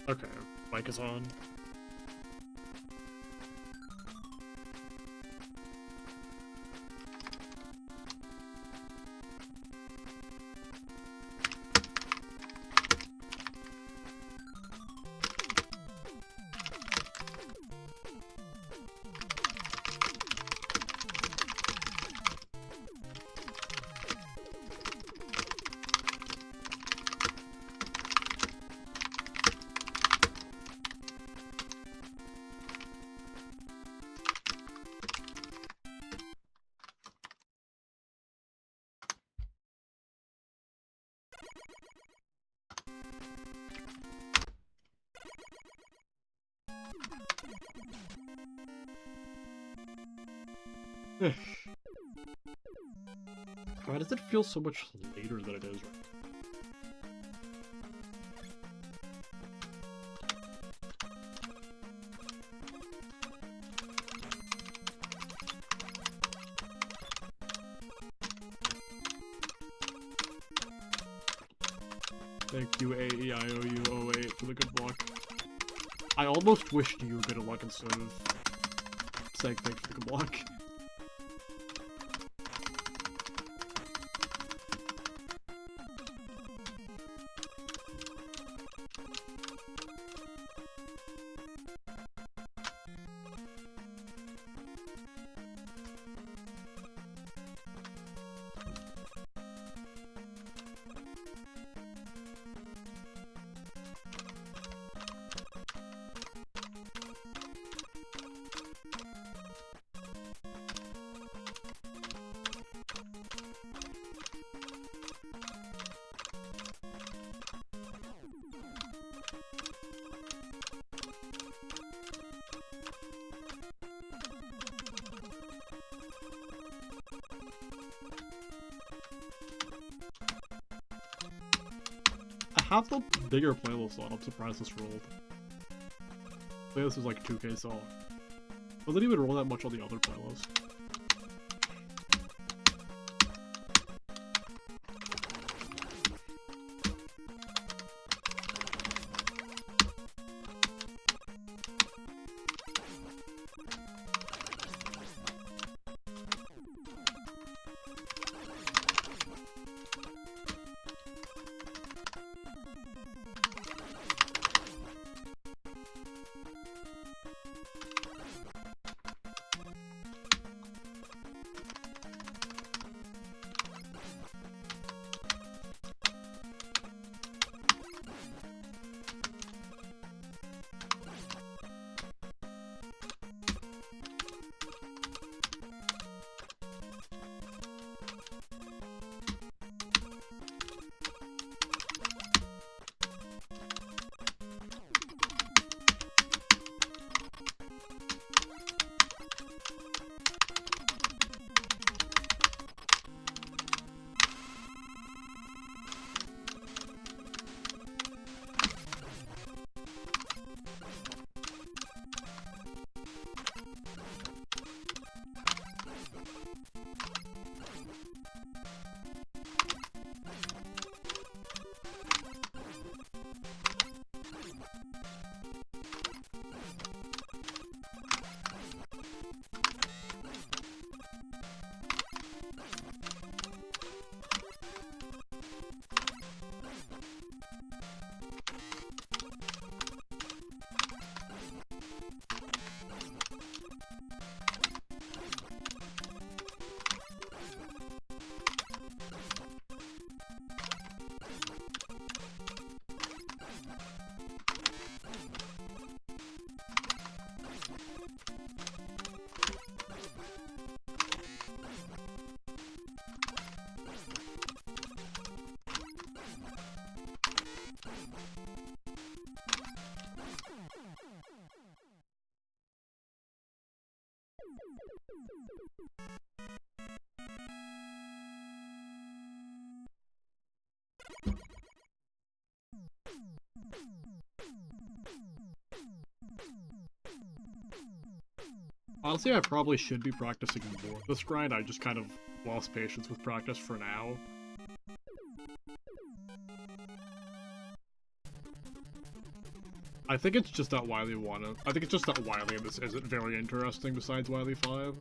Okay, mic is on. Why does it feel so much later than it is right now? Thank you, AEIOU08 for the good luck. I almost wished you good luck instead of saying thanks for the good luck. I have the bigger playlist on. I'm surprised this rolled. Playlist is like 2K song. Doesn't even roll that much on the other playlist. Honestly, I probably should be practicing more this grind. I just kind of lost patience with practice for now. I think it's just that Wily wanna. I think it's just that Wily in this isn't very interesting besides Wily 5.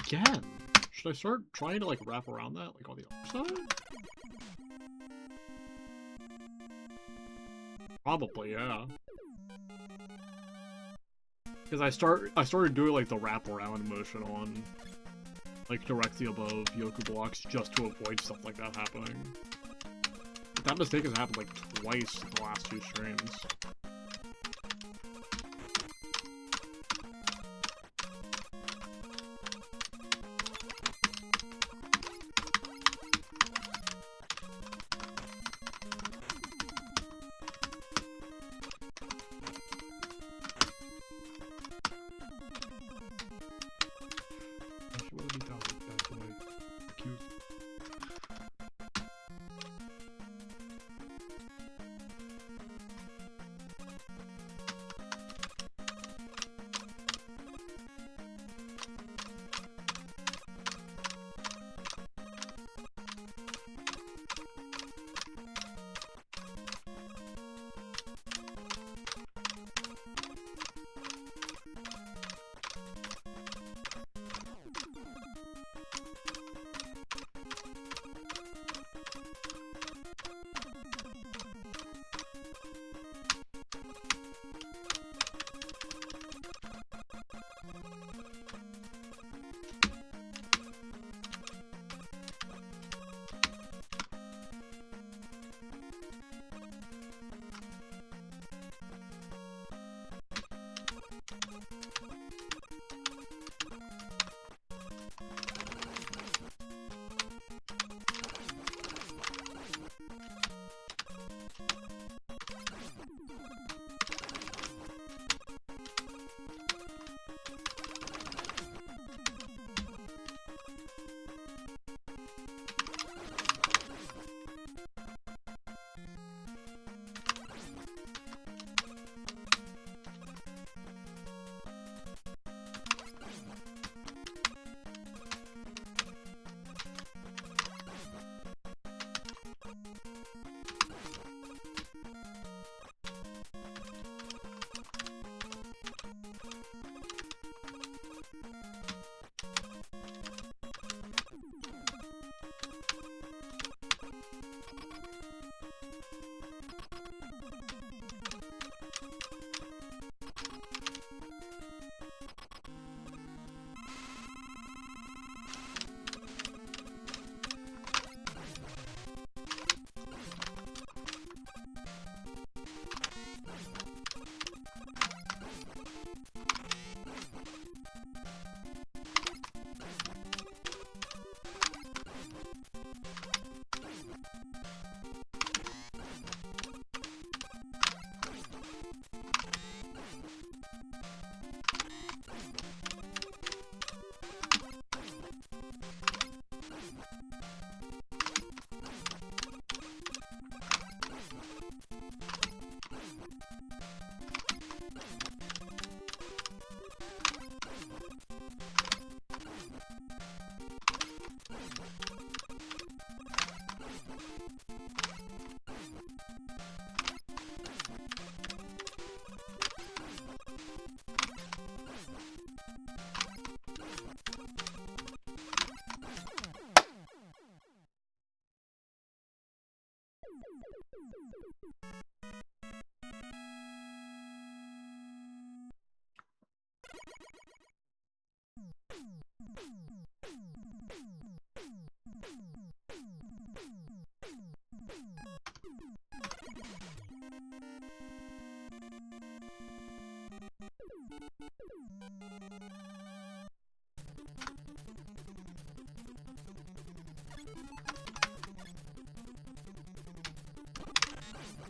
Again? Should I start trying to, like, wrap around that, like, on the other side? Probably, yeah. Because I started doing, like, the wrap-around motion on, like, directly above Yoku blocks just to avoid stuff like that happening. But that mistake has happened, like, twice in the last 2 streams.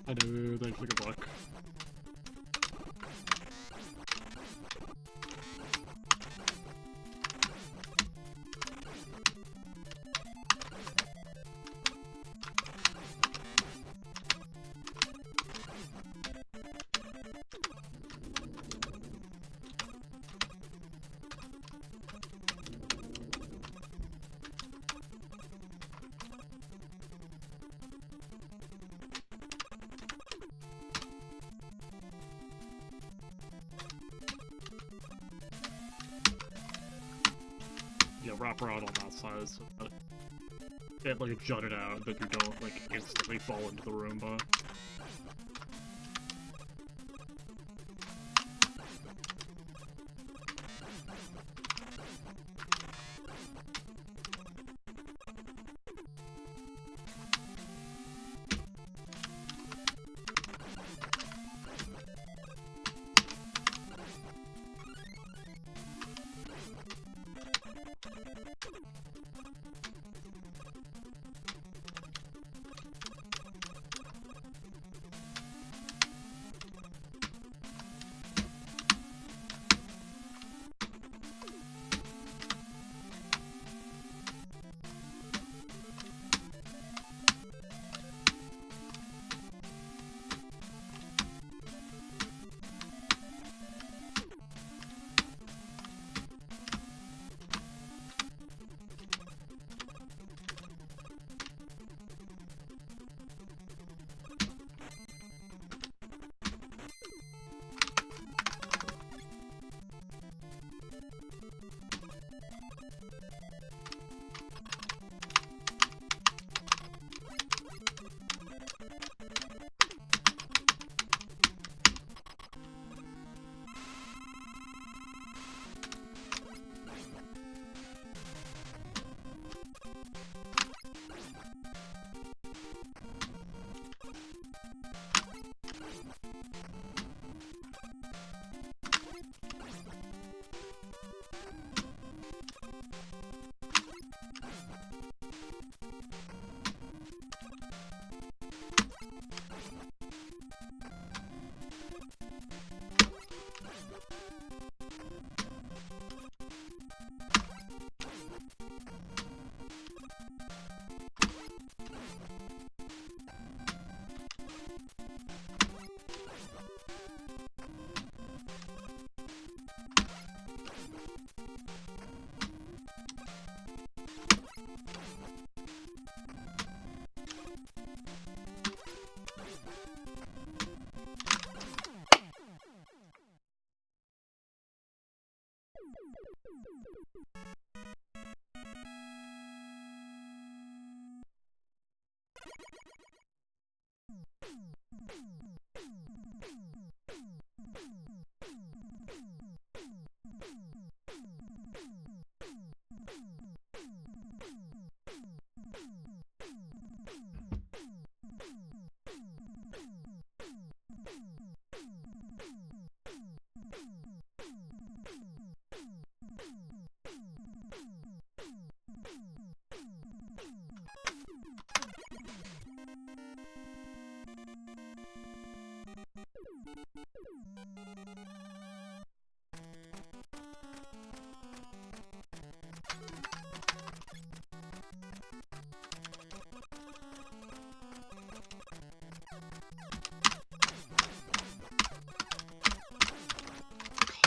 I know, thanks for the good luck. Yeah, wrap around on that side so that it like jutted out that you don't like instantly fall into the Roomba.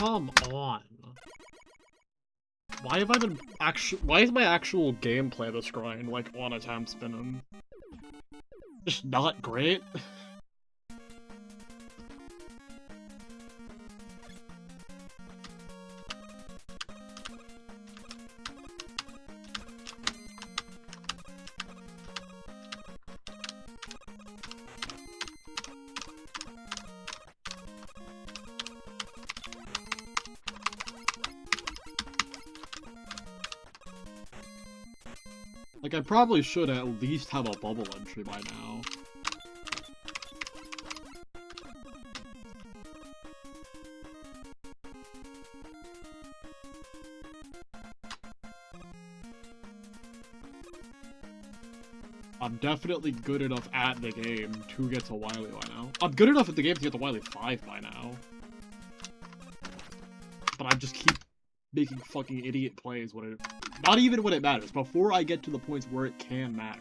Come on. Why have I been why is my actual gameplay this grind, like, on a time spinning? Just not great? Like, I probably should at least have a bubble entry by now. I'm definitely good enough at the game to get to Wily by now. I'm good enough at the game to get to Wily 5 by now. But I just keep making fucking idiot plays when it... Not even when it matters, before I get to the points where it can matter.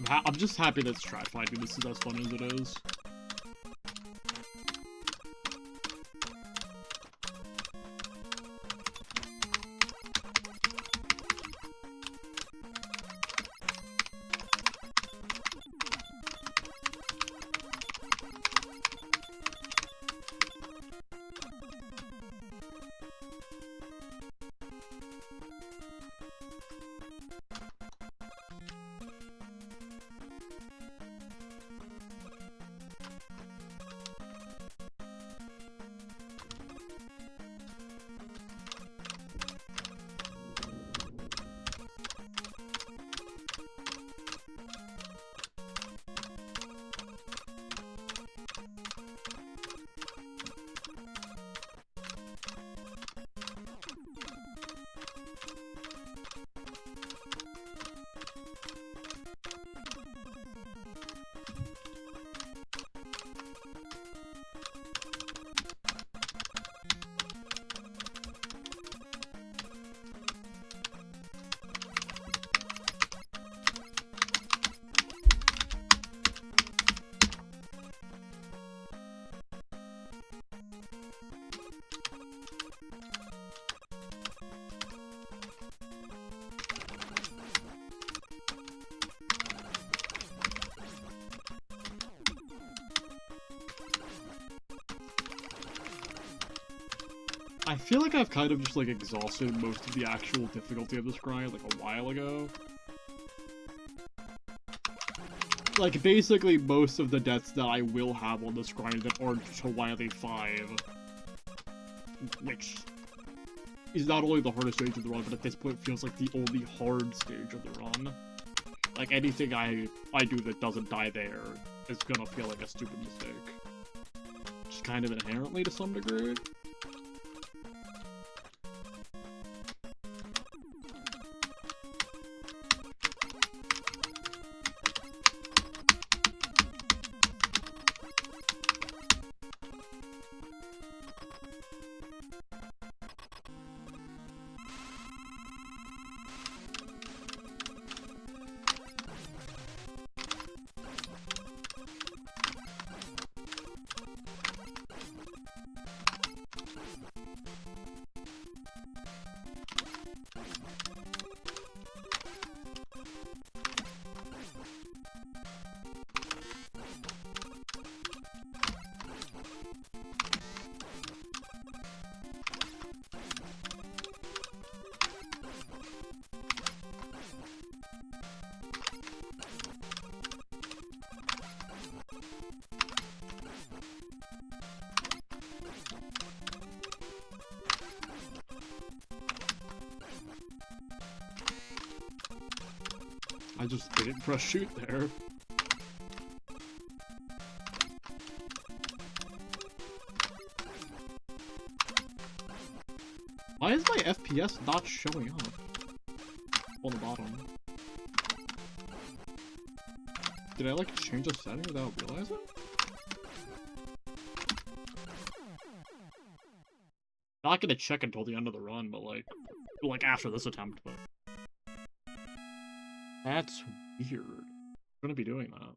I'm just happy that strat finding this is as fun as it is. I feel like I've kind of just, like, exhausted most of the actual difficulty of this grind, like, a while ago. Like, basically most of the deaths that I will have on this grind that aren't to Wily 5. Which is not only the hardest stage of the run, but at this point feels like the only hard stage of the run. Like, anything I do that doesn't die there is gonna feel like a stupid mistake. Just kind of inherently to some degree. I just didn't press shoot there. Why is my FPS not showing up on the bottom? Did I, like, change a setting without realizing? Not gonna check until the end of the run, but, like after this attempt, but... That's weird. I'm gonna be doing that.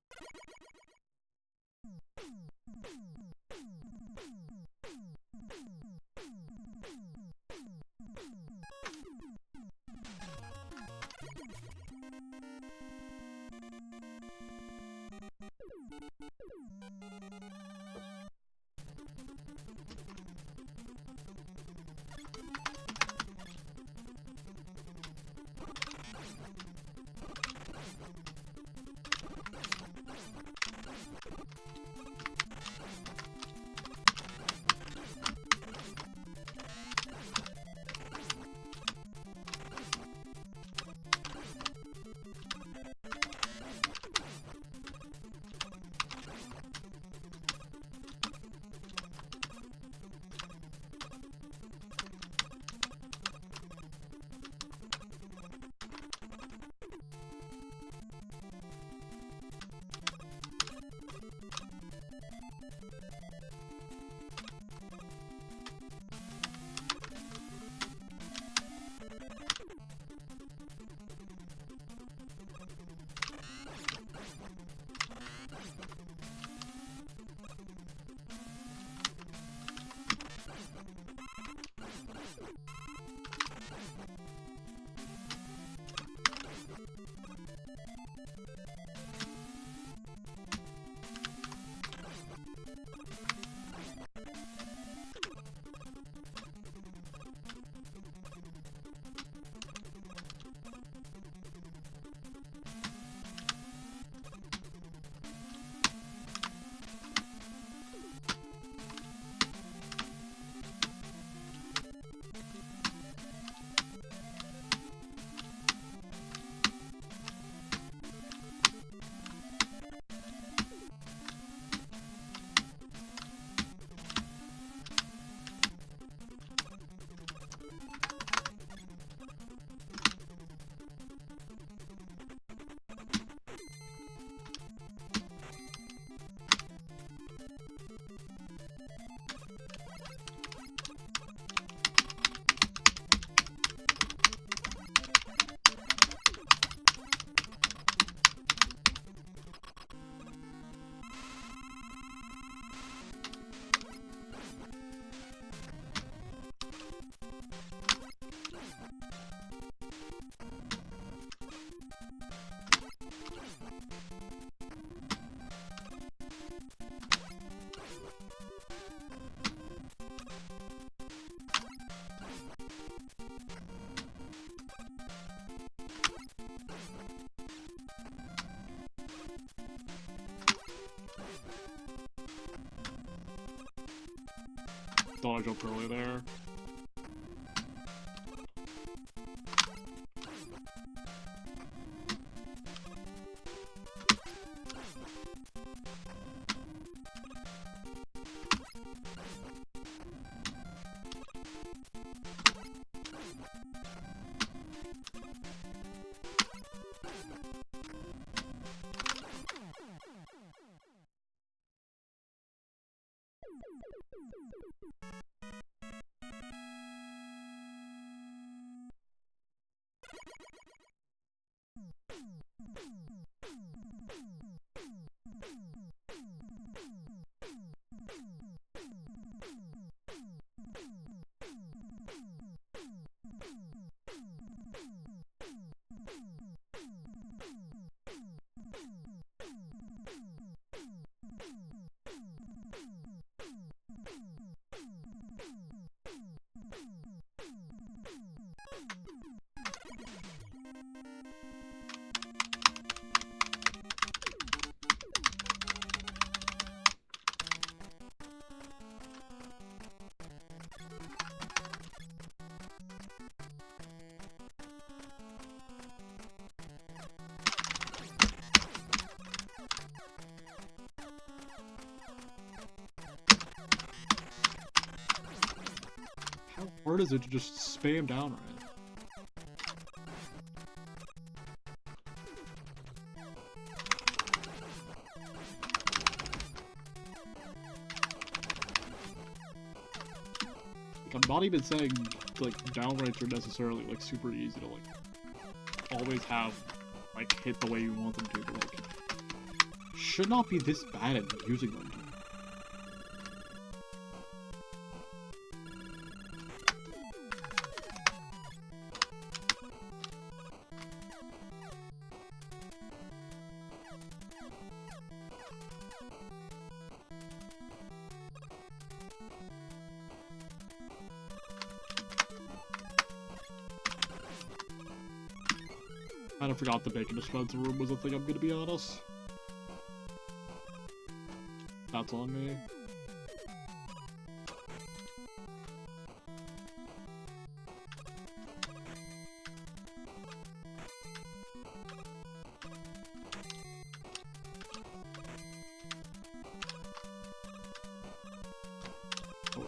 Thought I jumped early there. How hard is it to just spam down right? Like, I'm not even saying like down rights are necessarily like super easy to like always have like hit the way you want them to, but like should not be this bad at using them. I kind of forgot the bacon dispenser room was a thing, I'm gonna be honest. That's on me. Oh, wait.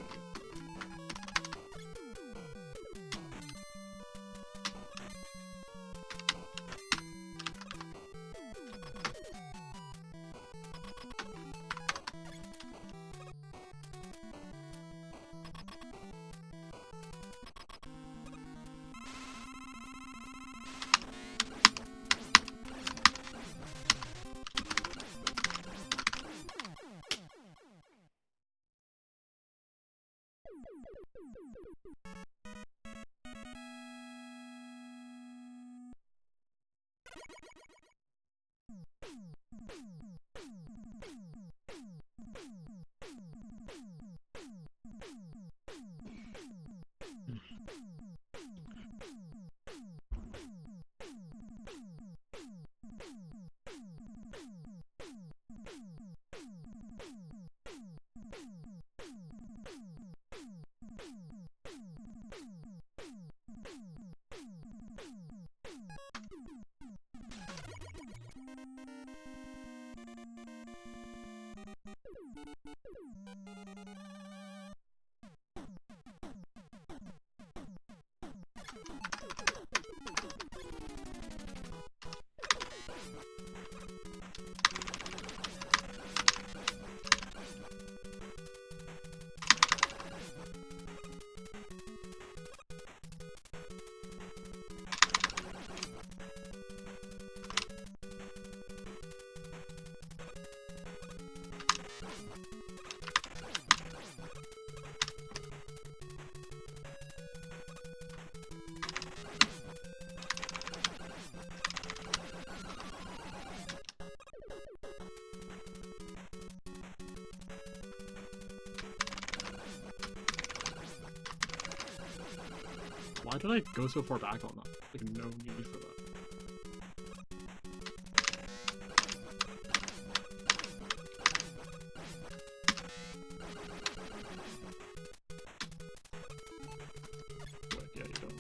Why did I go so far back on that? Like, no need for that. Wait, yeah, you don't.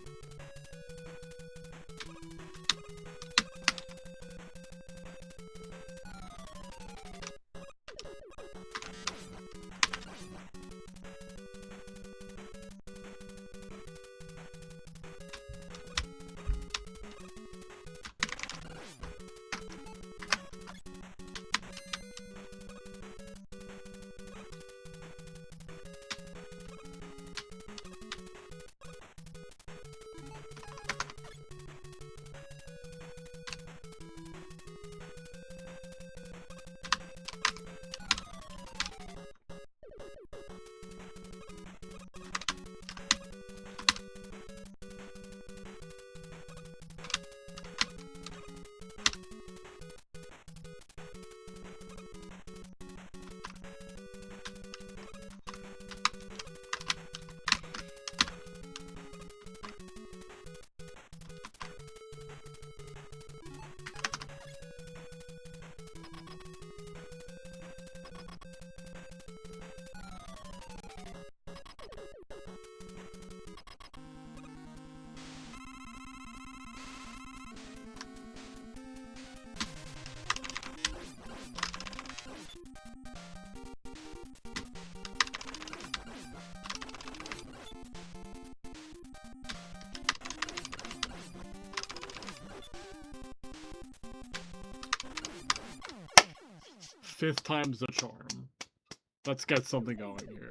Fifth time's the charm. Let's get something going here.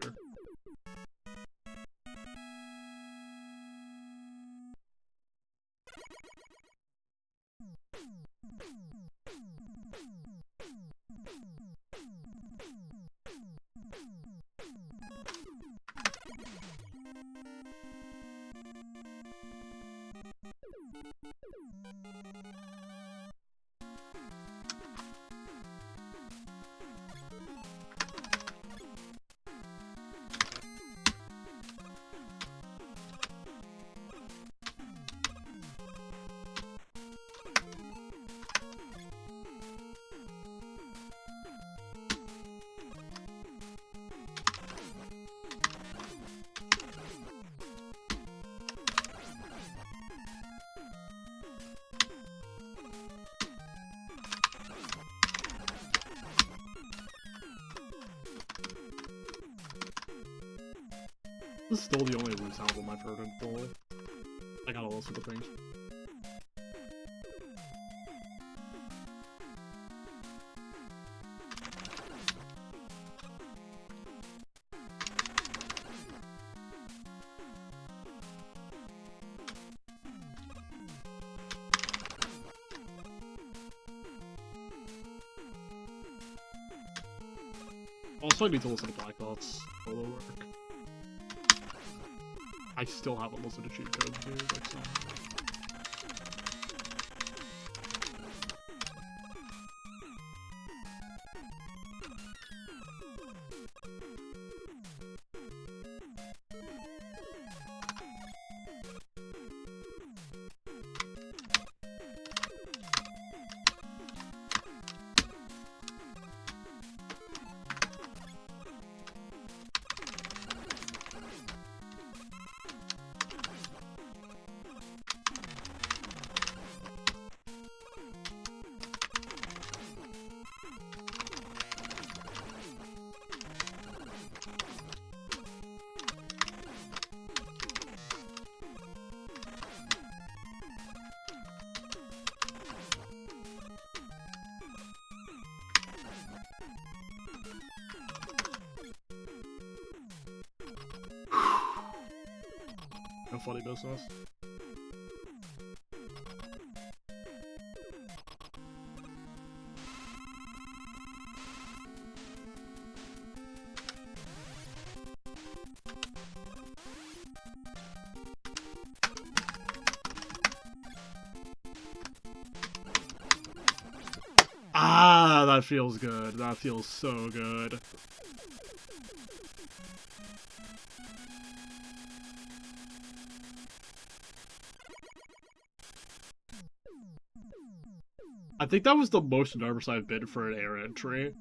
This is still the only Roots album I've heard in full. I gotta listen to things. Also, I need to listen to Black Thought's solo work. I still haven't listened to Cheat Codes, dude. Like, so. No funny business. Ah, that feels good. That feels so good. I think that was the most nervous I've been for an air entry.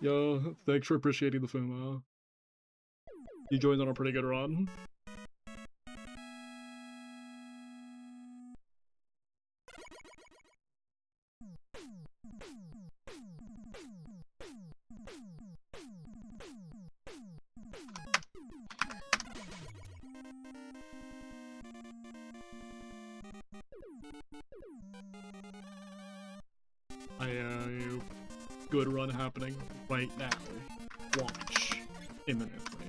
Yo, thanks for appreciating the FUMO. You joined on a pretty good run. Good run happening right now. Watch. Imminently.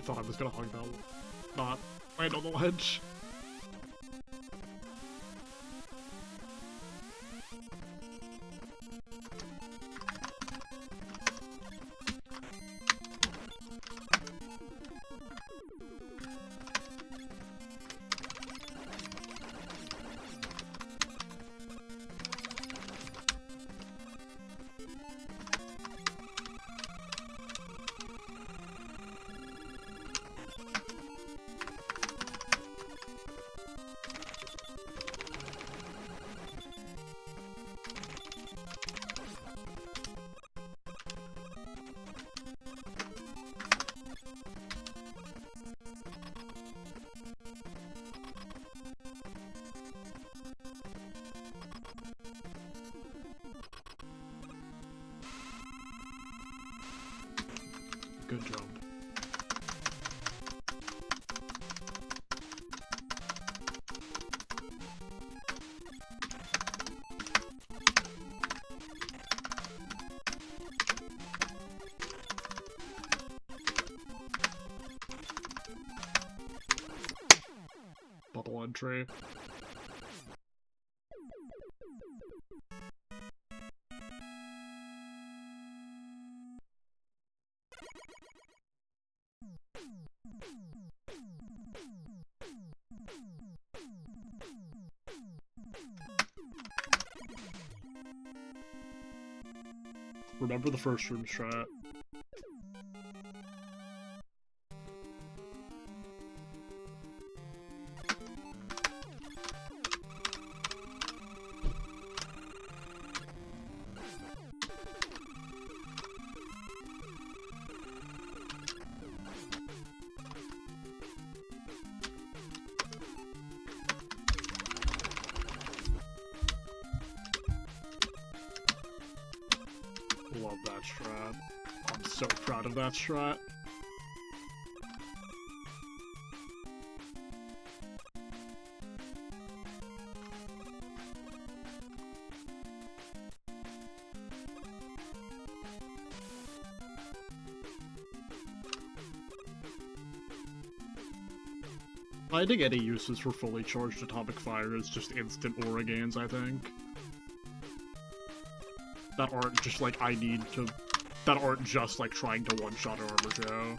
thought I was gonna hug that, not land on the ledge. Good job. Bubble entry. Remember the first room strat. Love that strat. I'm so proud of that strat. Finding any uses for fully charged atomic fire is just instant aura gains, I think. That aren't just like that aren't just like trying to one-shot Armor Joe.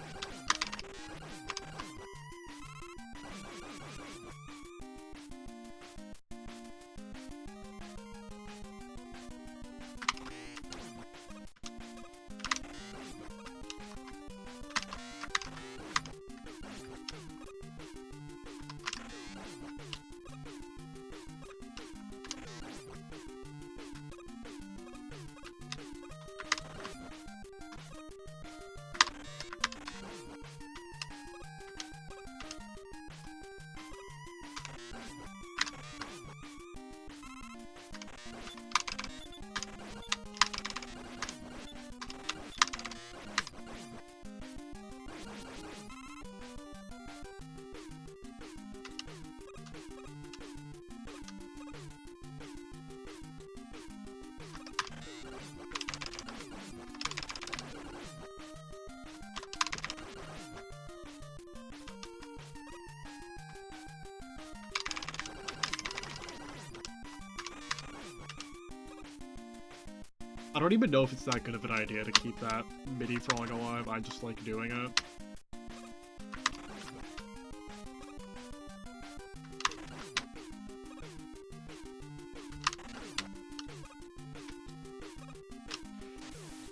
I don't even know if it's that good of an idea to keep that mini throwing alive, I just like doing it.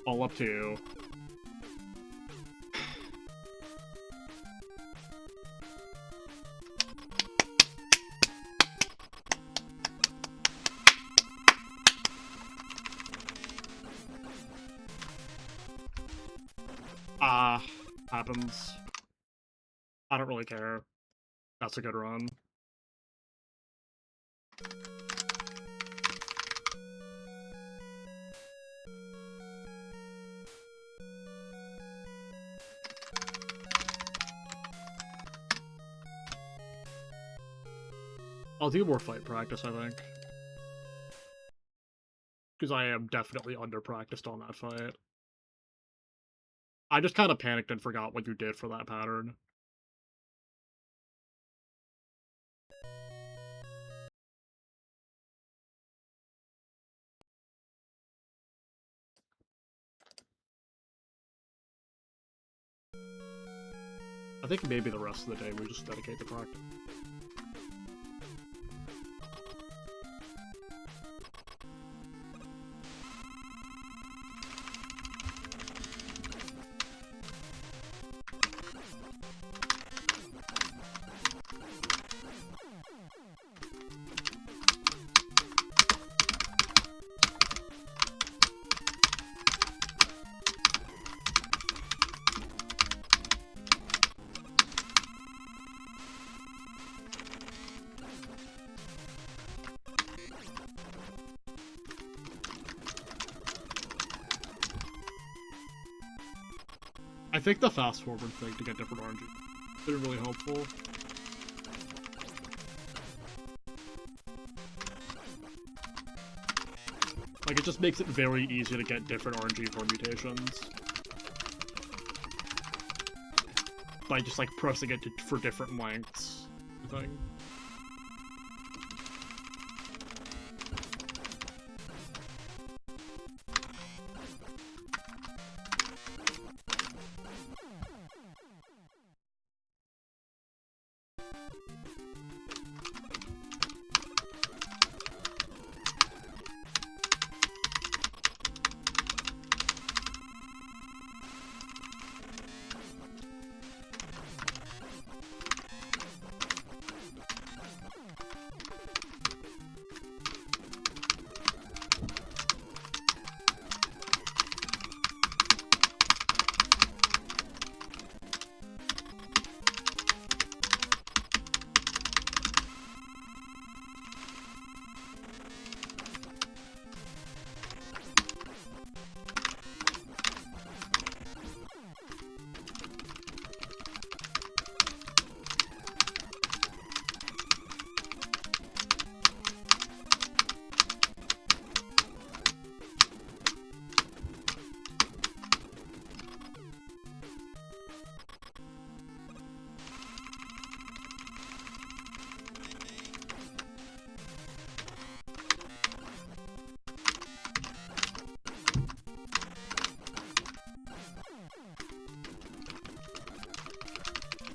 All up to you. Happens. I don't really care. That's a good run. I'll do more fight practice, I think. Because I am definitely under-practiced on that fight. I just kind of panicked and forgot what you did for that pattern. I think maybe the rest of the day we just dedicate to practice. I think the fast forward thing to get different RNG has been really helpful. Like, it just makes it very easy to get different RNG permutations. By just, like, pressing it for different lengths, I think.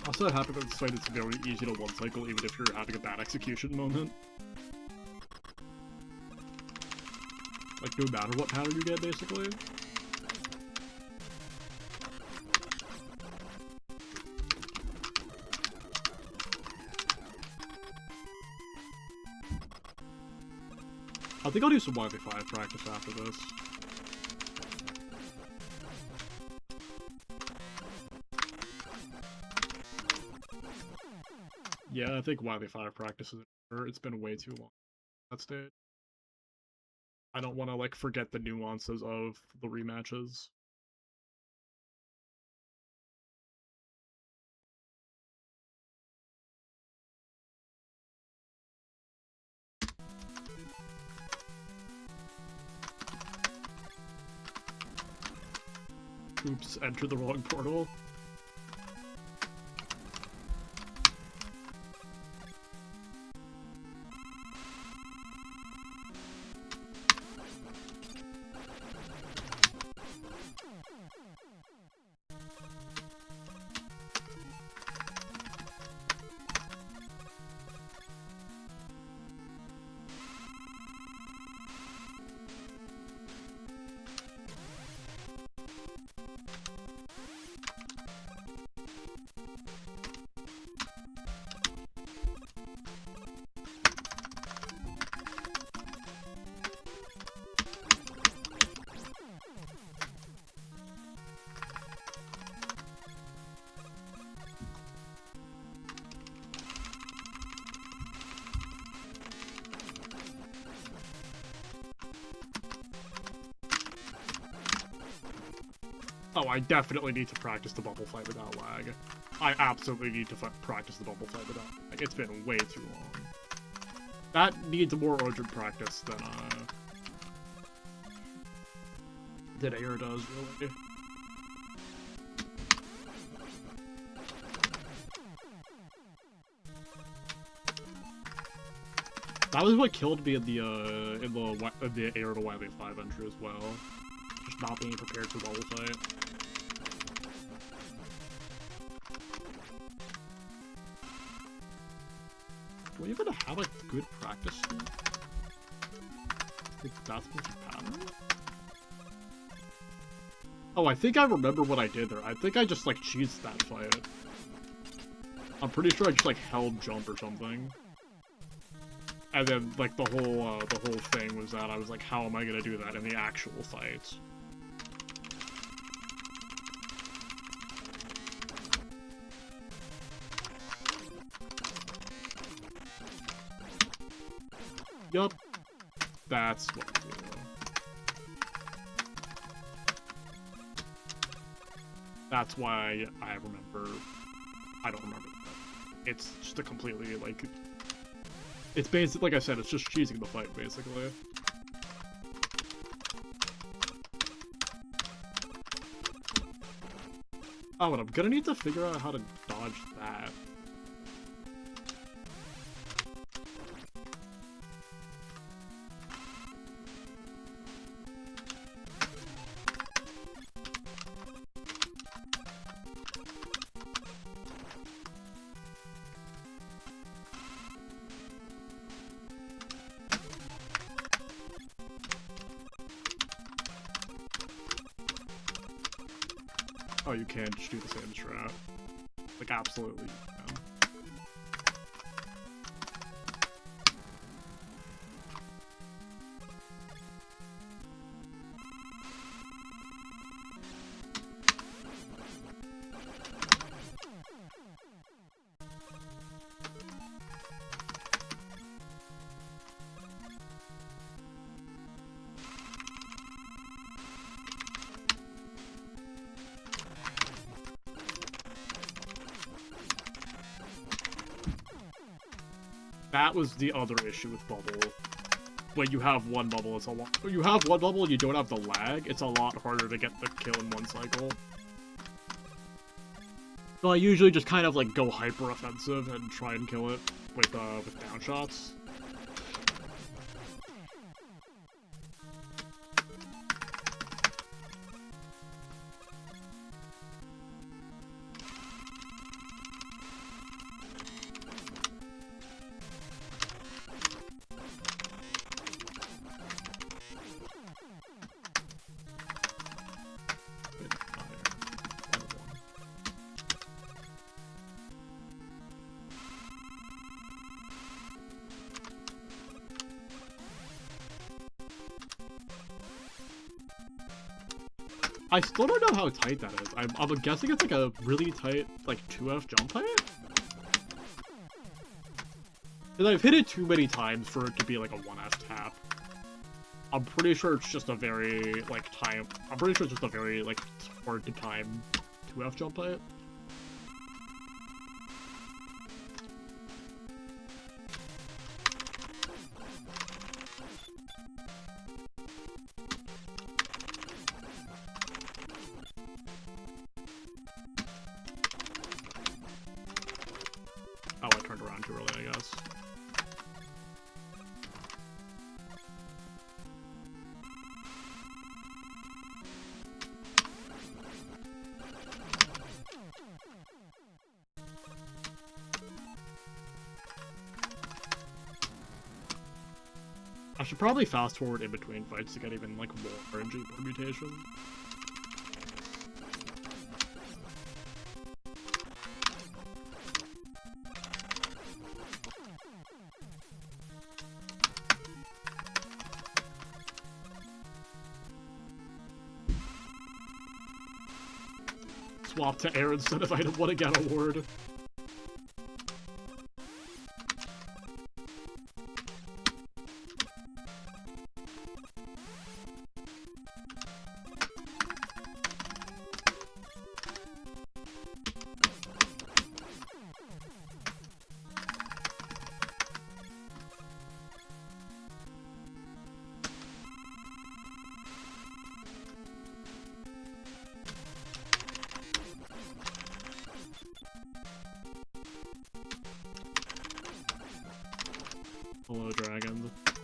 Also, it happened on the site, it's very easy to one-cycle even if you're having a bad execution moment. Like, no matter what pattern you get, basically. I think I'll do some YV5 practice after this. Yeah, I think YV5 practice is over. It's been way too long at that stage. I don't want to, like, forget the nuances of the rematches. Oops, enter the wrong portal. Oh, I definitely need to practice the bubble fight without lag. I absolutely need to practice the bubble fight without lag. It's been way too long. That needs more urgent practice than Air does, really. That was what killed me in the Air to Wily 5 entry as well. Just not being prepared for bubble fight. Do we even have a good practice scheme? I think that's supposed to pattern. Oh, I think I remember what I did there. I think I just like cheesed that fight. I'm pretty sure I just like held jump or something. And then like the whole thing was that I was like, how am I gonna do that in the actual fight? Yup. That's what I do. That's why I remember. I don't remember that. It's just a completely, like... It's basically, like I said, it's just cheesing the fight, basically. Oh, and I'm gonna need to figure out how to dodge that. Oh, you can just do the same strat. Like, absolutely you can. That was the other issue with Bubble. When you have one bubble, it's a lot. When you have one bubble and you don't have the lag, it's a lot harder to get the kill in one cycle. So I usually just kind of like go hyper offensive and try and kill it with down shots. I still don't know how tight that is. I'm guessing it's like a really tight, like 2F jump height? And I've hit it too many times for it to be like a 1F tap. I'm pretty sure it's just a very, like, I'm pretty sure it's just a very, like, hard to time 2F jump height. Oh, I turned around too early, I guess. I should probably fast forward in between fights to get even, like, more RNG permutation. Swap to air instead of item 1 again award.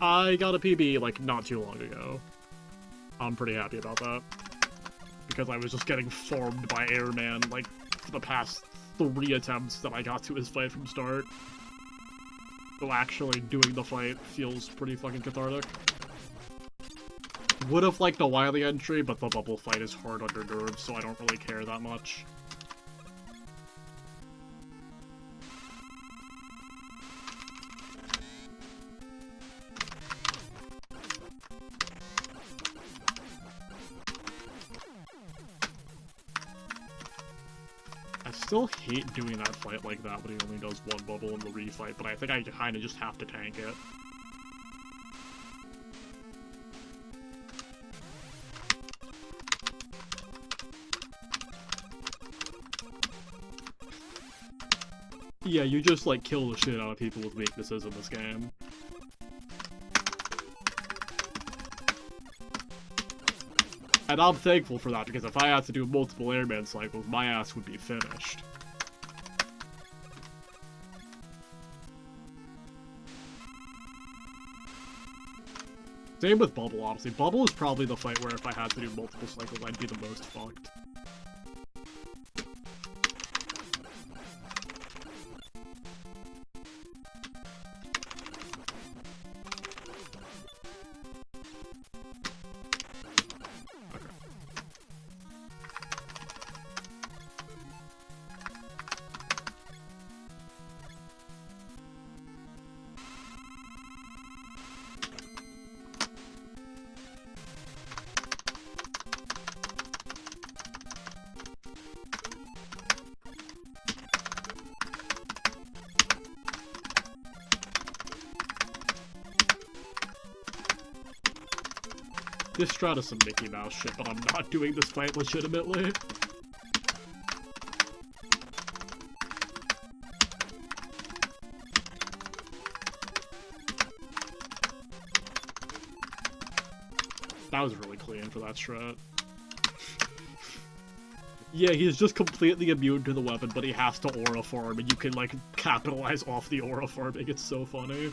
I got a PB, like, not too long ago. I'm pretty happy about that. Because I was just getting farmed by Airman, like, for the past 3 attempts that I got to his fight from start. So actually doing the fight feels pretty fucking cathartic. Would have liked a Wily entry, but the bubble fight is hard under nerves, so I don't really care that much. I still hate doing that fight like that when he only does 1 bubble in the refight, but I think I kinda just have to tank it. Yeah, you just, like, kill the shit out of people with weaknesses in this game. And I'm thankful for that, because if I had to do multiple Airman cycles, my ass would be finished. Same with Bubble, honestly. Bubble is probably the fight where if I had to do multiple cycles, I'd be the most fucked. This strat is some Mickey Mouse shit, but I'm not doing this fight legitimately. That was really clean for that strat. Yeah, he's just completely immune to the weapon, but he has to aura farm, and you can, like, capitalize off the aura farming. It's so funny.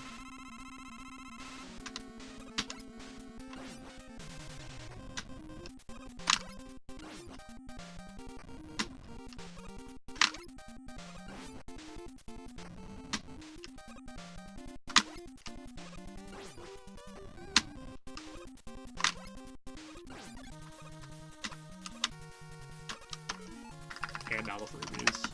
And now the freebies.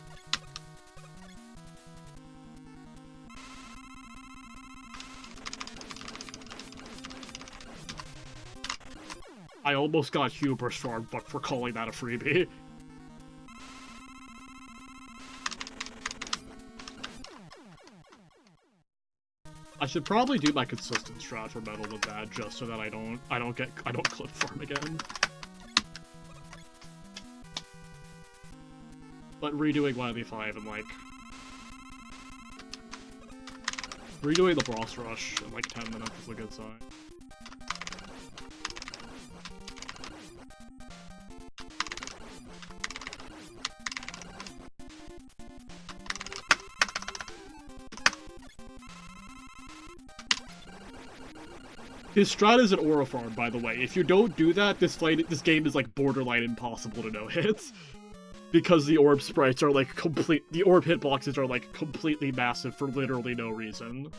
I almost got hubris farmed, but for calling that a freebie. I should probably do my consistent strat for Metal with that, just so that I don't clip farm again. But redoing 1v5 and, like, redoing the boss rush in, like, 10 minutes is a good sign. His strat is an aura farm, by the way. If you don't do that, this game is, like, borderline impossible to no hits. Because the orb sprites are, like, the orb hitboxes are, like, completely massive for literally no reason.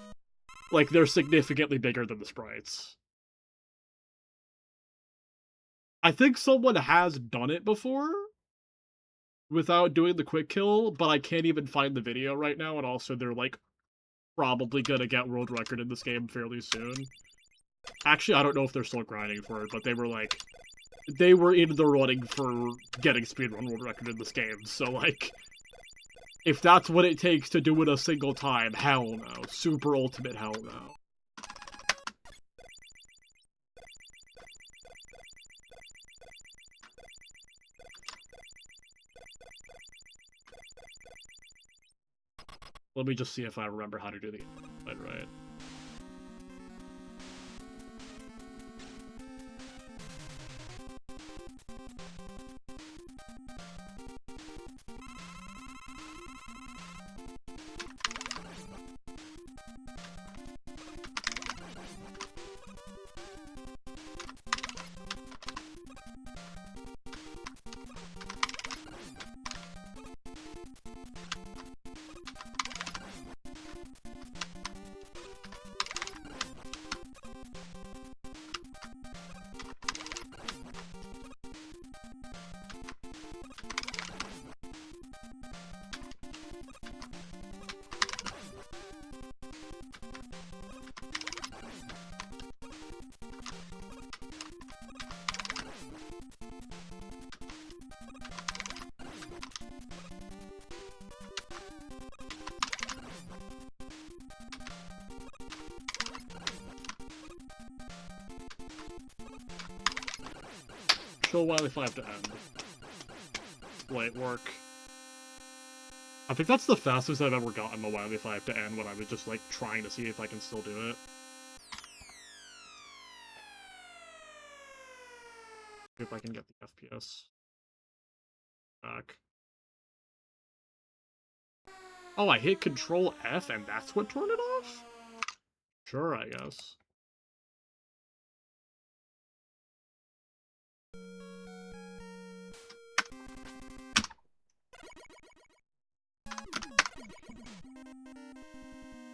Like, they're significantly bigger than the sprites. I think someone has done it before without doing the quick kill, but I can't even find the video right now, and also they're, like, probably gonna get world record in this game fairly soon. Actually, I don't know if they're still grinding for it, but they were, like, they were in the running for getting speedrun world record in this game, so, like, if that's what it takes to do it a single time, hell no. Super ultimate hell no. Let me just see if I remember how to do the right. show Wily 5 to end. Wait, work. I think that's the fastest I've ever gotten the Wily 5 to end when I was just, like, trying to see if I can still do it. See if I can get the FPS back. Oh, I hit Control F and that's what turned it off? Sure, I guess.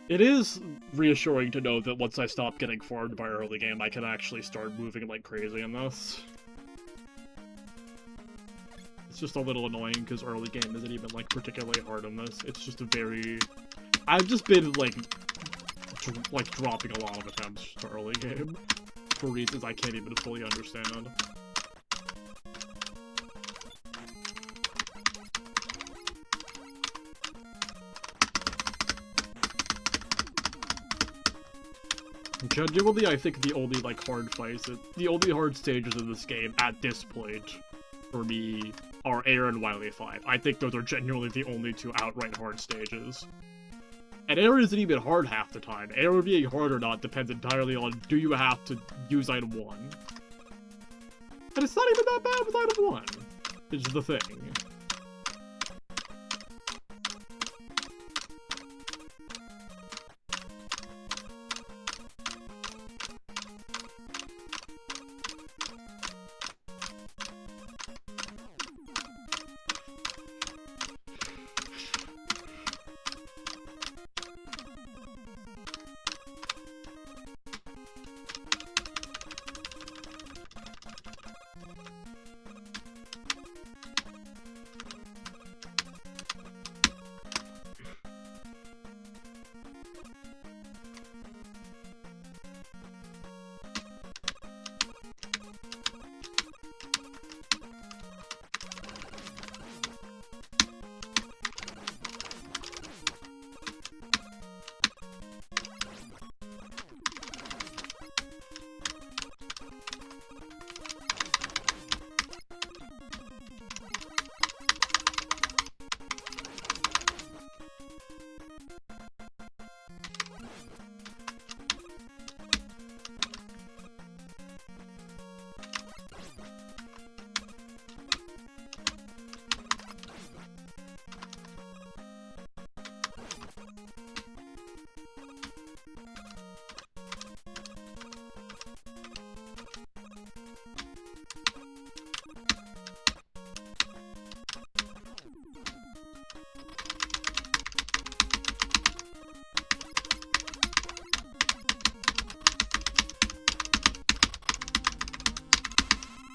It is reassuring to know that once I stop getting farmed by early game, I can actually start moving like crazy in this. It's just a little annoying because early game isn't even like particularly hard in this. It's just a very... I've just been like dropping a lot of attempts to early game for reasons I can't even fully understand. Genuinely, I think the only, like, hard fights, the only hard stages in this game at this point, for me, are Air and Wily 5. I think those are genuinely the only two outright hard stages. And Air isn't even hard half the time. Air being hard or not depends entirely on do you have to use item 1. And it's not even that bad with item 1, is the thing.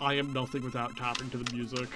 I am nothing without tapping to the music.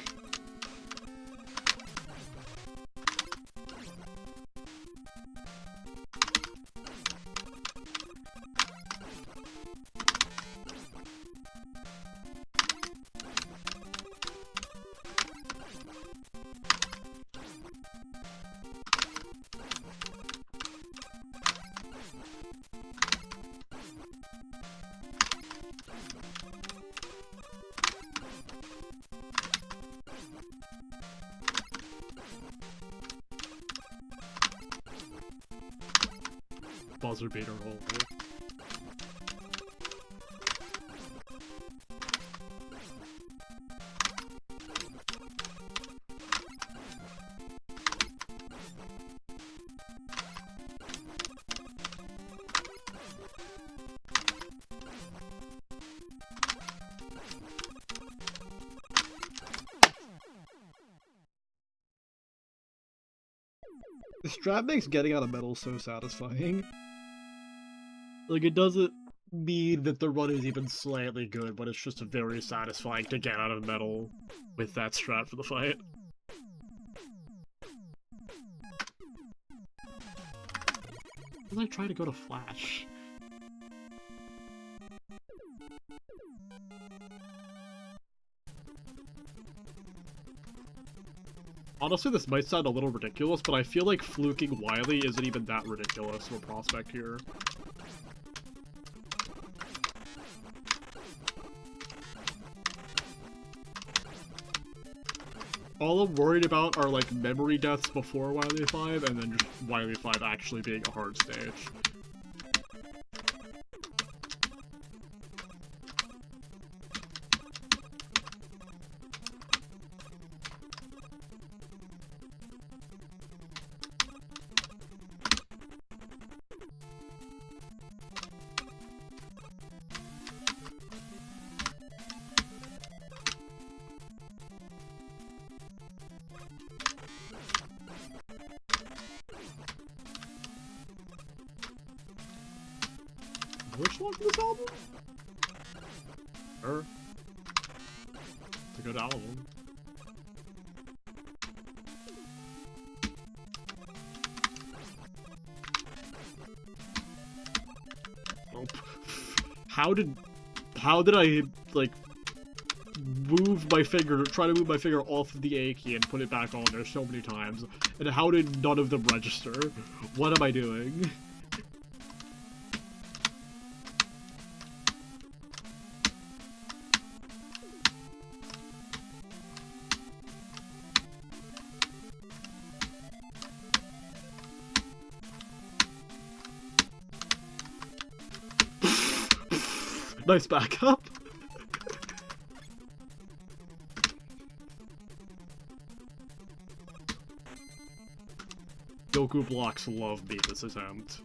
Buzzer beater hole. The strat makes getting out of metal so satisfying. Like, it doesn't mean that the run is even slightly good, but it's just very satisfying to get out of metal with that strat for the fight. When I try to go to Flash. Honestly, this might sound a little ridiculous, but I feel like fluking Wily isn't even that ridiculous of a prospect here. All I'm worried about are, like, memory deaths before Wily 5, and then just Wily 5 actually being a hard stage. Which one for this album? Sure. It's a good album. Nope. How did I, like, try to move my finger off of the A key and put it back on there so many times, and how did none of them register? What am I doing? Nice backup. Yoku blocks love me this attempt.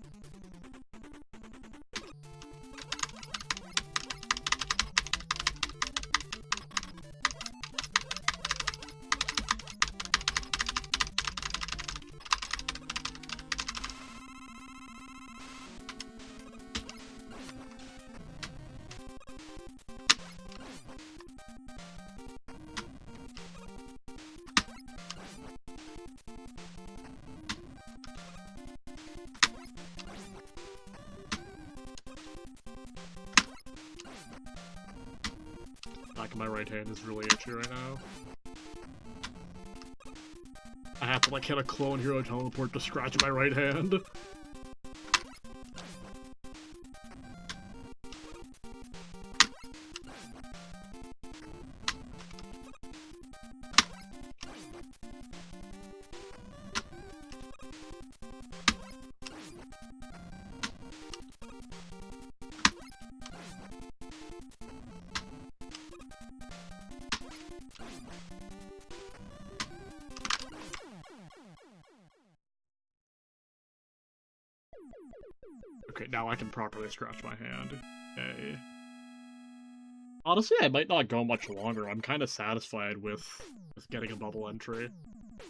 Back of my right hand is really itchy right now. I have to, like, hit a clone hero teleport to scratch my right hand. Okay, now I can properly scratch my hand. Okay. Honestly, I might not go much longer. I'm kind of satisfied with getting a bubble entry.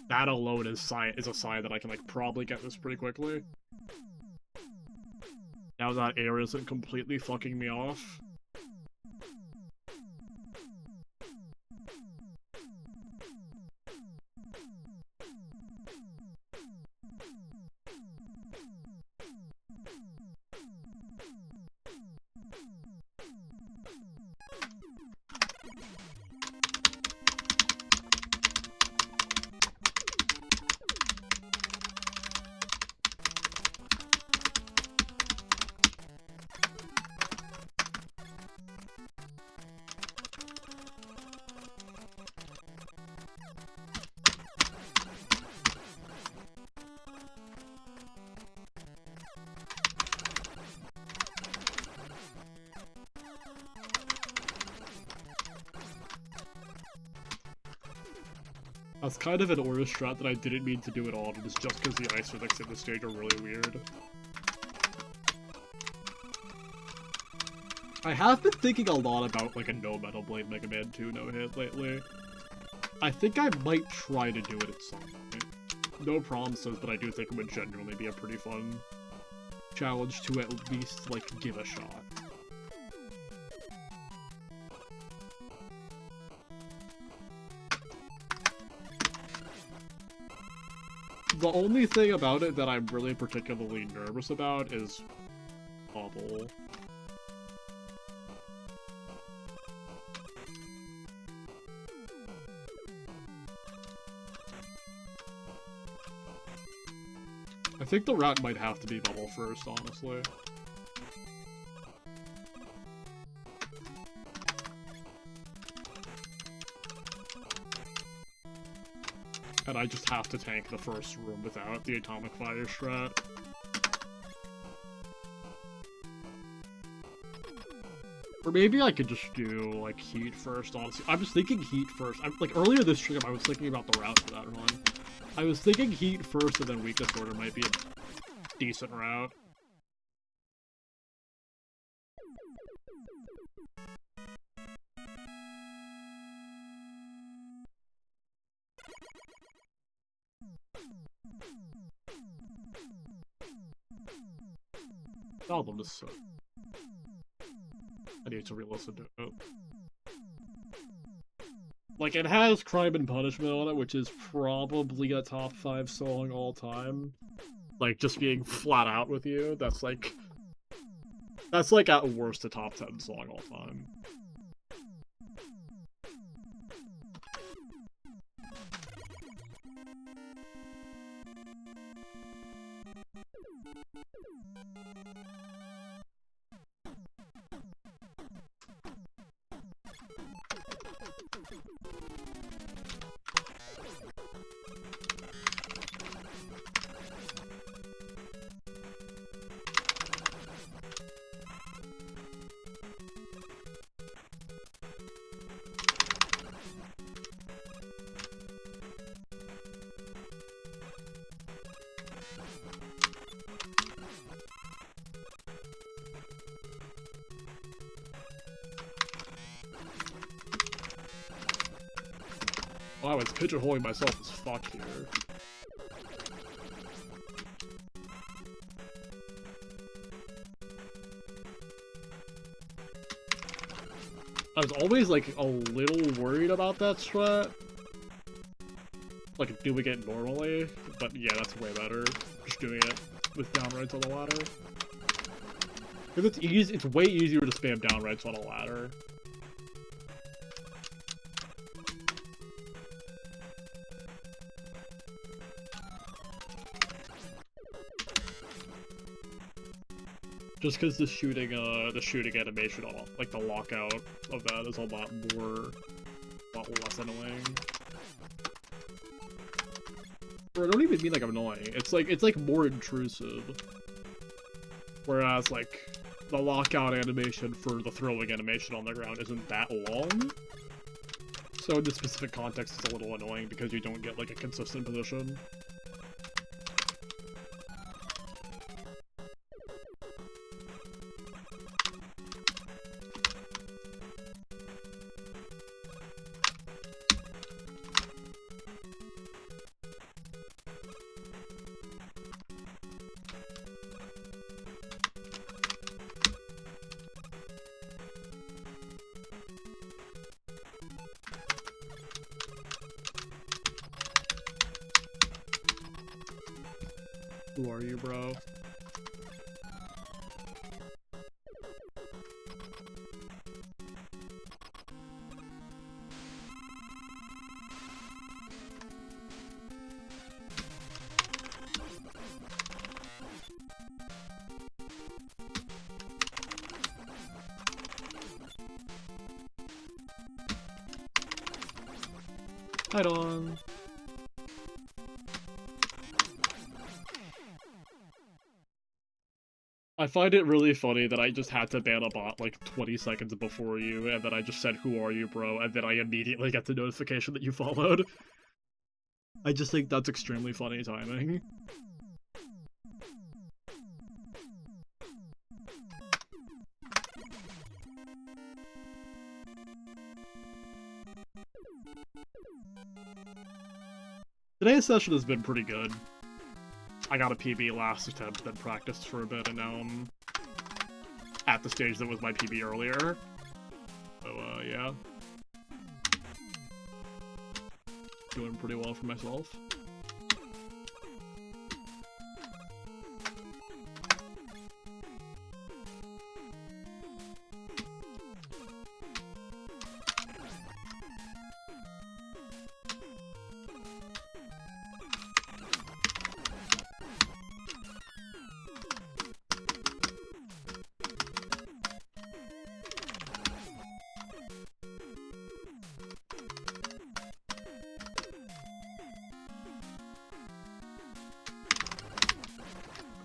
That alone is a sign that I can, like, probably get this pretty quickly. Now that air isn't completely fucking me off. That's kind of an aura strat that I didn't mean to do at all, but it's just because the ice physics in this stage are really weird. I have been thinking a lot about, like, a no Metal Blade Mega Man 2 no-hit lately. I think I might try to do it at some point. No promises, but I do think it would genuinely be a pretty fun challenge to at least, like, give a shot. The only thing about it that I'm really particularly nervous about is Bubble. I think the route might have to be Bubble first, honestly. and I just have to tank the first room without the Atomic Fire strat. Or maybe I could just do, like, Heat first, honestly. I was thinking Heat first. Like, earlier this stream, I was thinking about the route for that run. I was thinking Heat first, and then Weakness Order might be a decent route. The album is so... I need to re-listen to it. Like, it has Crime and Punishment on it, which is probably a top 5 song all time. Like, just being flat out with you, that's like at worst a top 10 song all time. Wow, it's pigeonholing myself as fuck here. I was always, like, a little worried about that strat. Like, doing it normally. But yeah, that's way better. Just doing it with down rights on the ladder. Because it's way easier to spam down rights on a ladder. Just because the shooting animation on, like, the lockout of that is a lot less annoying. Or I don't even mean, like, annoying. It's like more intrusive. Whereas, like, the lockout animation for the throwing animation on the ground isn't that long. So in this specific context, it's a little annoying because you don't get, like, a consistent position. Who are you, bro? Hi, Dawn. I find it really funny that I just had to ban a bot like 20 seconds before you, and then I just said, "Who are you, bro?" and then I immediately get the notification that you followed. I just think that's extremely funny timing. Today's session has been pretty good. I got a PB last attempt, then practiced for a bit, and now I'm at the stage that was my PB earlier. So, yeah. Doing pretty well for myself.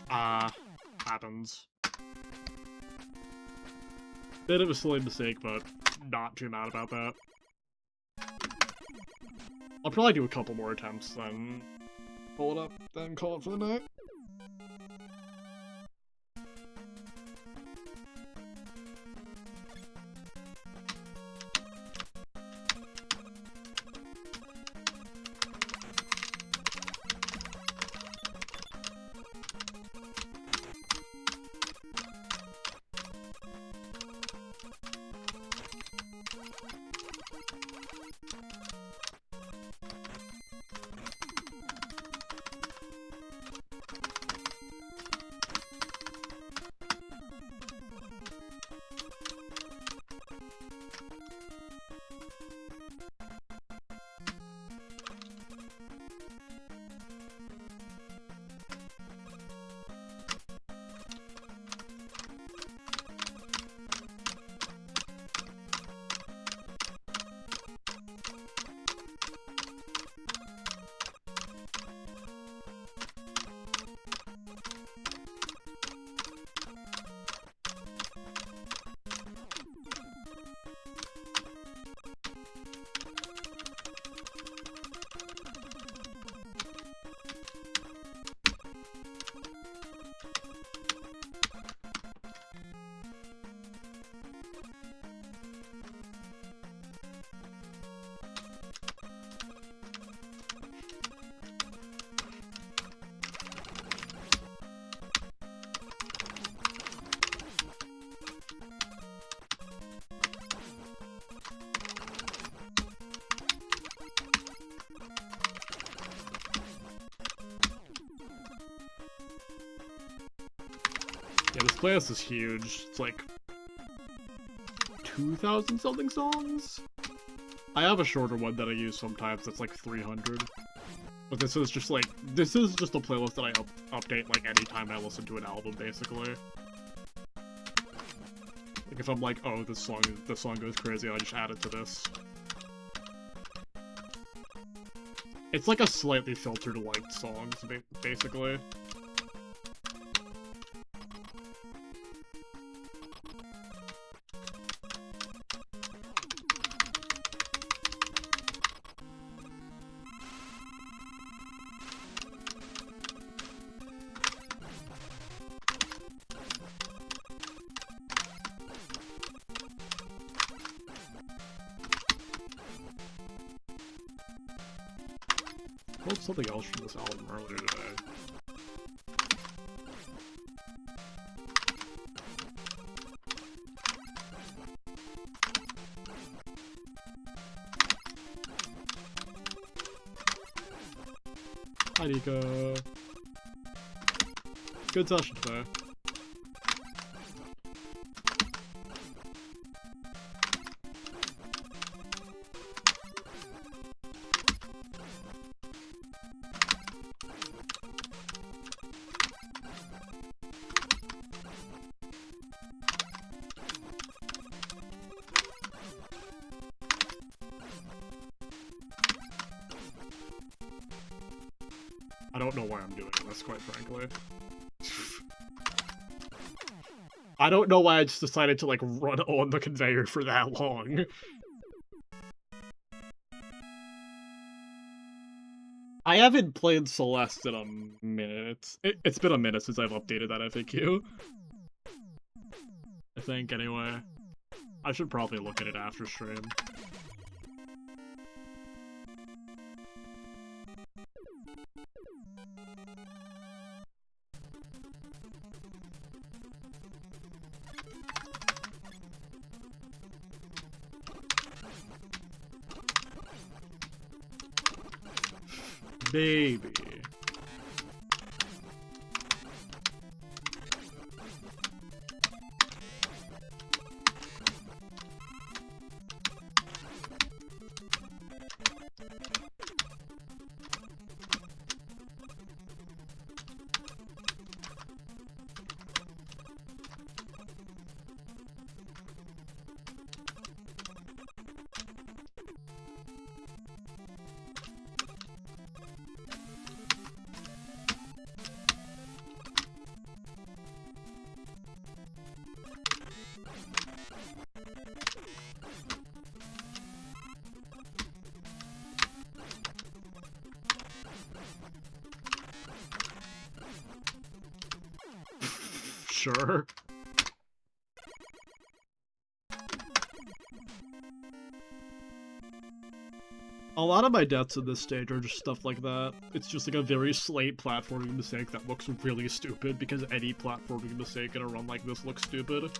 Happens. Bit of a silly mistake, but not too mad about that. I'll probably do a couple more attempts, then pull it up, then call it for the night. Yeah, this playlist is huge. It's like 2,000 something songs? I have a shorter one that I use sometimes that's like 300. But this is just like, this is just a playlist that I update like anytime I listen to an album, basically. Like if I'm like, oh, this song goes crazy, I just add it to this. It's like a slightly filtered liked songs, basically. I pulled something else from this album earlier today. Hi, Nika. Good session today. I don't know why I'm doing this, quite frankly. I don't know why I just decided to, like, run on the conveyor for that long. I haven't played Celeste in a minute. It's been a minute since I've updated that FAQ. I think, anyway. I should probably look at it after stream. Baby. Sure. A lot of my deaths in this stage are just stuff like that. It's just like a very slight platforming mistake that looks really stupid because any platforming mistake in a run like this looks stupid.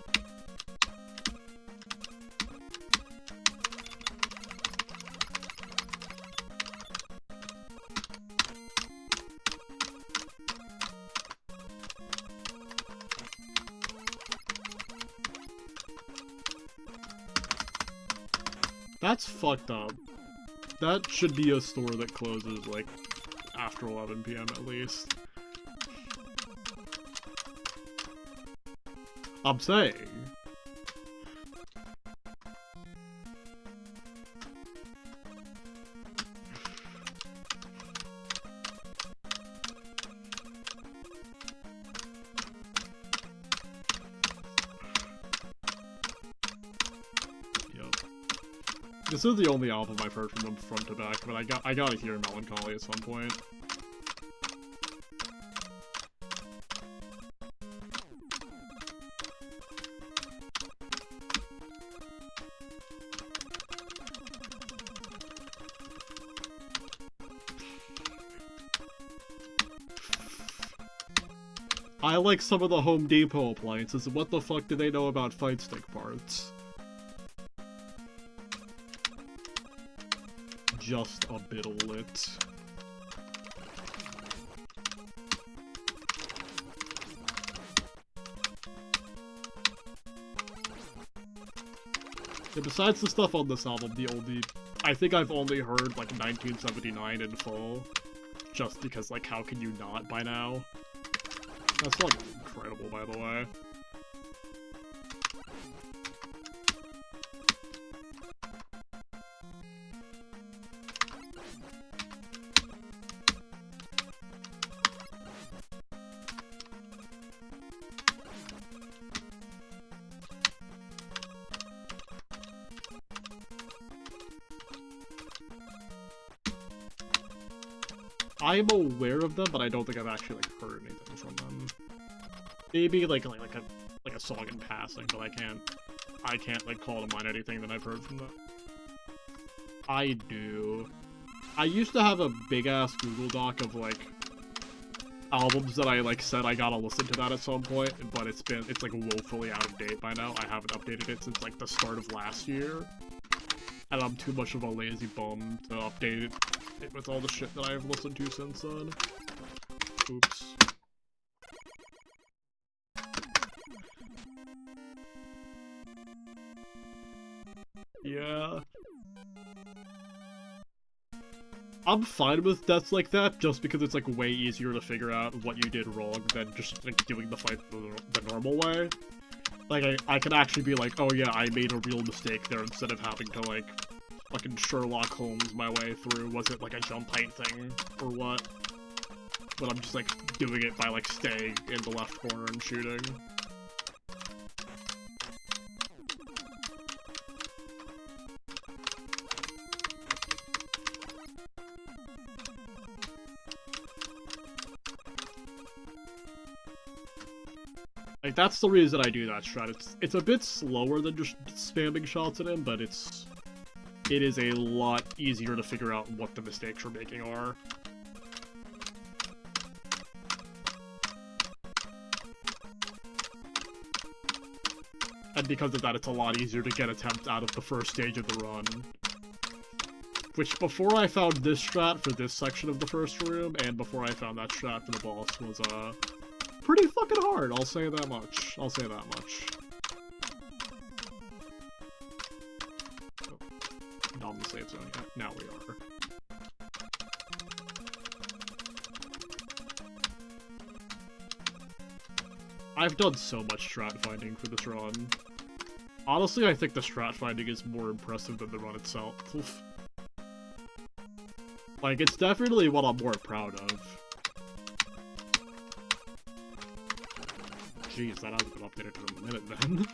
That's fucked up. That should be a store that closes, like, after 11 PM at least. I'm saying. This is the only album I've heard from them front to back, but I gotta hear Melancholy at some point. I like some of the Home Depot appliances. What the fuck do they know about fight stick parts? Just a bit lit. Yeah, besides the stuff on this album, I think I've only heard like 1979 in full, just because like how can you not by now? That song is incredible, by the way. I'm aware of them, but I don't think I've actually like heard anything from them. Maybe like a song in passing, but I can't like call to mind anything that I've heard from them. I do. I used to have a big ass Google Doc of like albums that I like said I gotta listen to that at some point, but it's like woefully out of date by now. I haven't updated it since like the start of last year, and I'm too much of a lazy bum to update it with all the shit that I've listened to since then. Oops. Yeah. I'm fine with deaths like that, just because it's like way easier to figure out what you did wrong than just like doing the fight the normal way. Like I can actually be like, oh yeah, I made a real mistake there instead of having to like fucking Sherlock Holmes my way through. Was it like a jump height thing or what? But I'm just like doing it by like staying in the left corner and shooting. Like, that's the reason I do that strat. It's a bit slower than just spamming shots at him, but it is a lot easier to figure out what the mistakes you're making are. And because of that, it's a lot easier to get attempts out of the first stage of the run. Which, before I found this strat for this section of the first room, and before I found that strat for the boss, was, pretty fucking hard, I'll say that much. I'll say that much. Oh, not in the save zone yet. Now we are. I've done so much strat finding for this run. Honestly, I think the strat finding is more impressive than the run itself. Like, it's definitely what I'm more proud of. Jeez, that hasn't been updated in a minute then.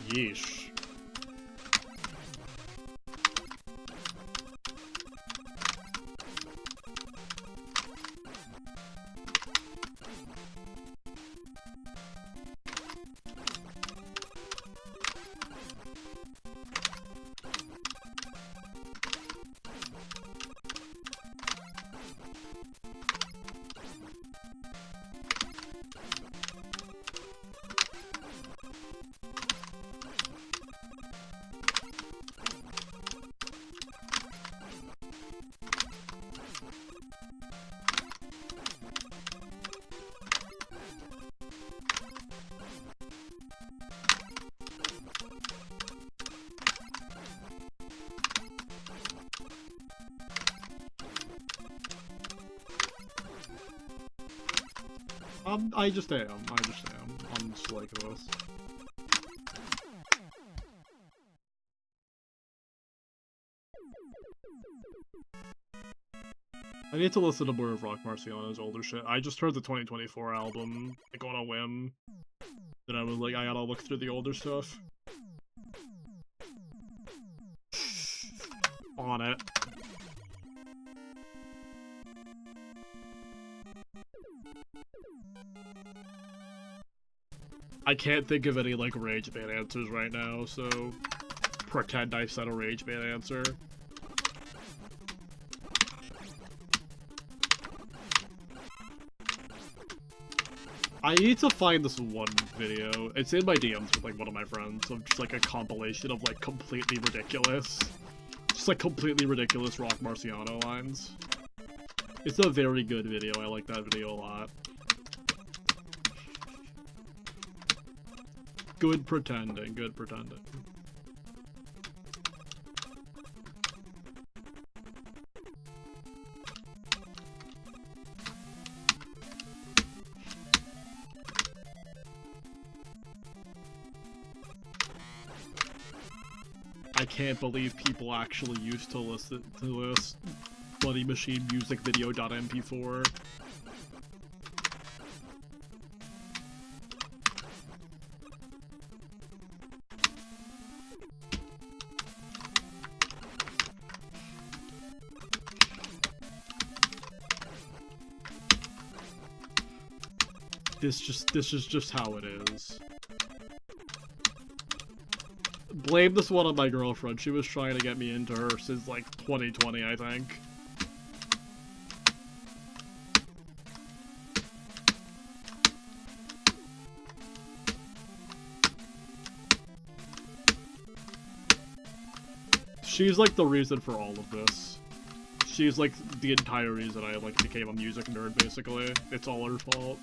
Yeesh. I just am. I'm just like this. I need to listen to more of Rock Marciano's older shit. I just heard the 2024 album, like, on a whim. Then I was like, I gotta look through the older stuff. On it. I can't think of any, like, Rage Band answers right now, so pretend I said a Rage Band answer. I need to find this one video. It's in my DMs with, like, one of my friends of just, like, a compilation of, like, completely ridiculous Rock Marciano lines. It's a very good video. I like that video a lot. Good pretending, good pretending. I can't believe people actually used to listen to this Bloody Machine music video.mp4. This is just how it is. Blame this one on my girlfriend. She was trying to get me into her since, like, 2020, I think. She's, like, the reason for all of this. She's, like, the entire reason I, like, became a music nerd, basically. It's all her fault.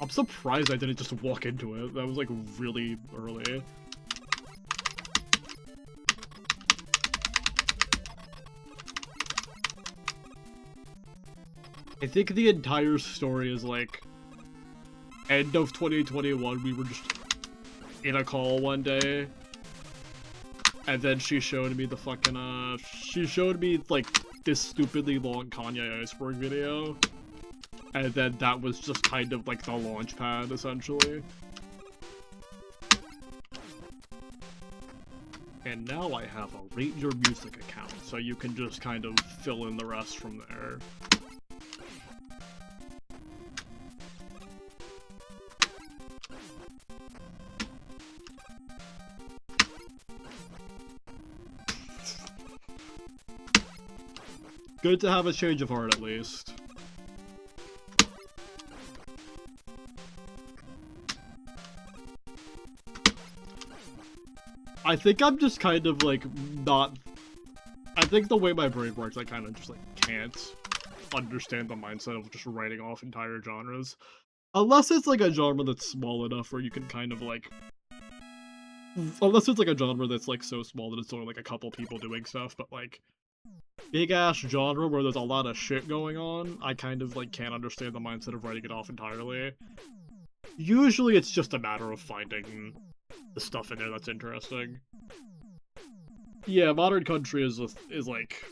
I'm surprised I didn't just walk into it. That was, like, really early. I think the entire story is, like, end of 2021, we were just in a call one day. And then she showed me the fucking, she showed me, like, this stupidly long Kanye Iceberg video. And then that was just kind of like the launch pad, essentially. And now I have a Rate Your Music account, so you can just kind of fill in the rest from there. Good to have a change of heart, at least. I think I'm just kind of, like, not... I think the way my brain works, I kind of just, like, can't understand the mindset of just writing off entire genres. Unless it's, like, a genre that's small enough where you can kind of, like... Unless it's, like, a genre that's, like, so small that it's only, like, a couple people doing stuff, but, like... Big-ass genre where there's a lot of shit going on, I kind of, like, can't understand the mindset of writing it off entirely. Usually it's just a matter of finding the stuff in there that's interesting. Yeah, Modern Country is like...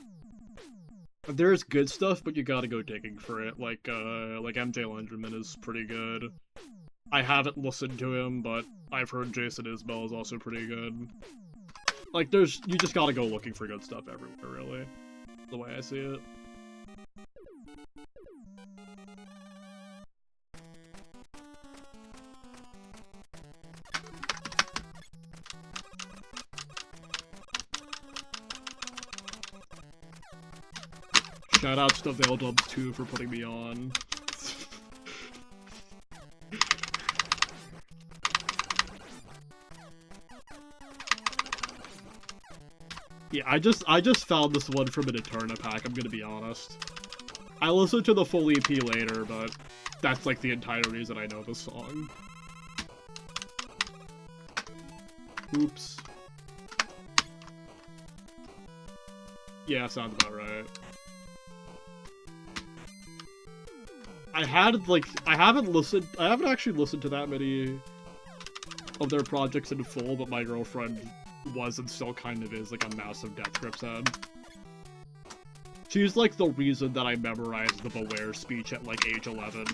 There's good stuff, but you gotta go digging for it. Like MJ Lenderman is pretty good. I haven't listened to him, but I've heard Jason Isbell is also pretty good. Like, you just gotta go looking for good stuff everywhere, really. The way I see it. Shoutouts to Vaildubs too for putting me on. Yeah, I just found this one from an Eterna pack, I'm gonna be honest. I listened to the full EP later, but that's like the entire reason I know this song. Oops. Yeah, sounds about right. I haven't actually listened to that many of their projects in full, but my girlfriend was and still kind of is like a massive Death Grips head. She's like the reason that I memorized the Beware speech at like age 11.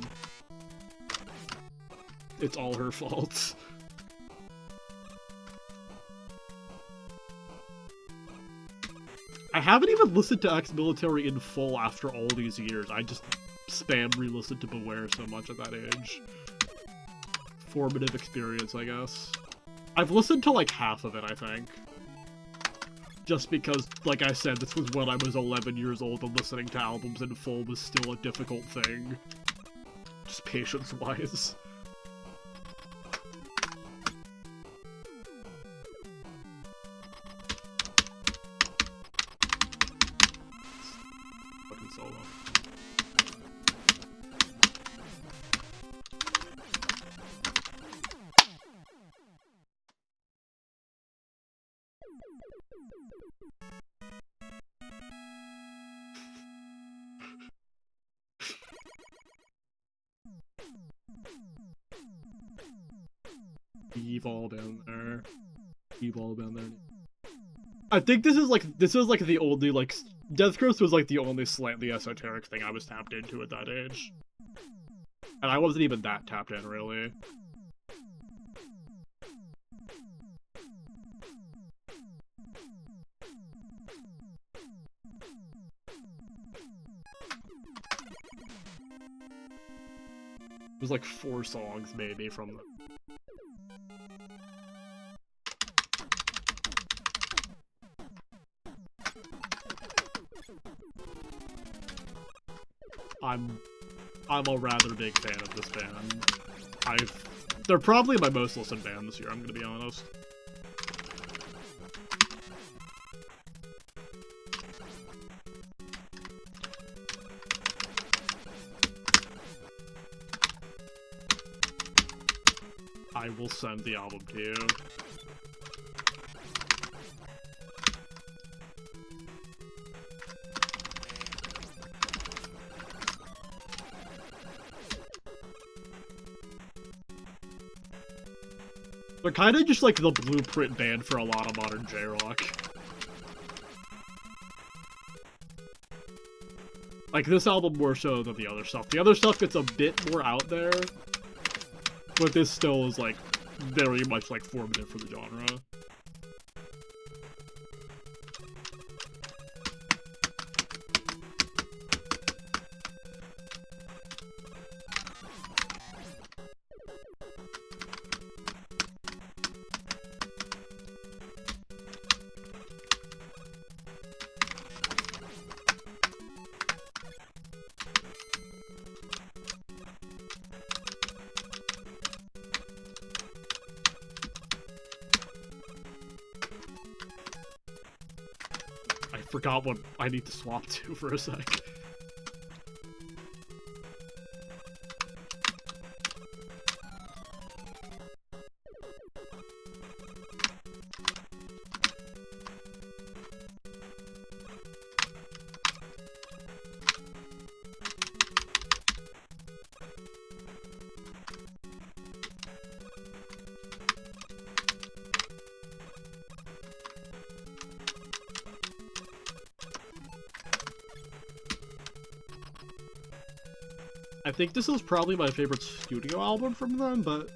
It's all her fault. I haven't even listened to Ex-Military in full after all these years. I just spam re-listened to Beware so much at that age. Formative experience, I guess. I've listened to like half of it, I think. Just because, like I said, this was when I was 11 years old and listening to albums in full was still a difficult thing. Just patience-wise. Fucking solo. You've all been there. You've all been there. I think this is like the only, like, Death Grips was like the only slightly esoteric thing I was tapped into at that age. And I wasn't even that tapped in, really. It was like 4 songs, maybe, from the... I'm a rather big fan of this band. They're probably my most listened band this year, I'm gonna be honest. I will send the album to you. They're kind of just like the blueprint band for a lot of modern J-rock. Like, this album more so than the other stuff. The other stuff gets a bit more out there, but this still is, like, very much, like, formative for the genre. Forgot what I need to swap to for a sec. I think this is probably my favorite studio album from them, but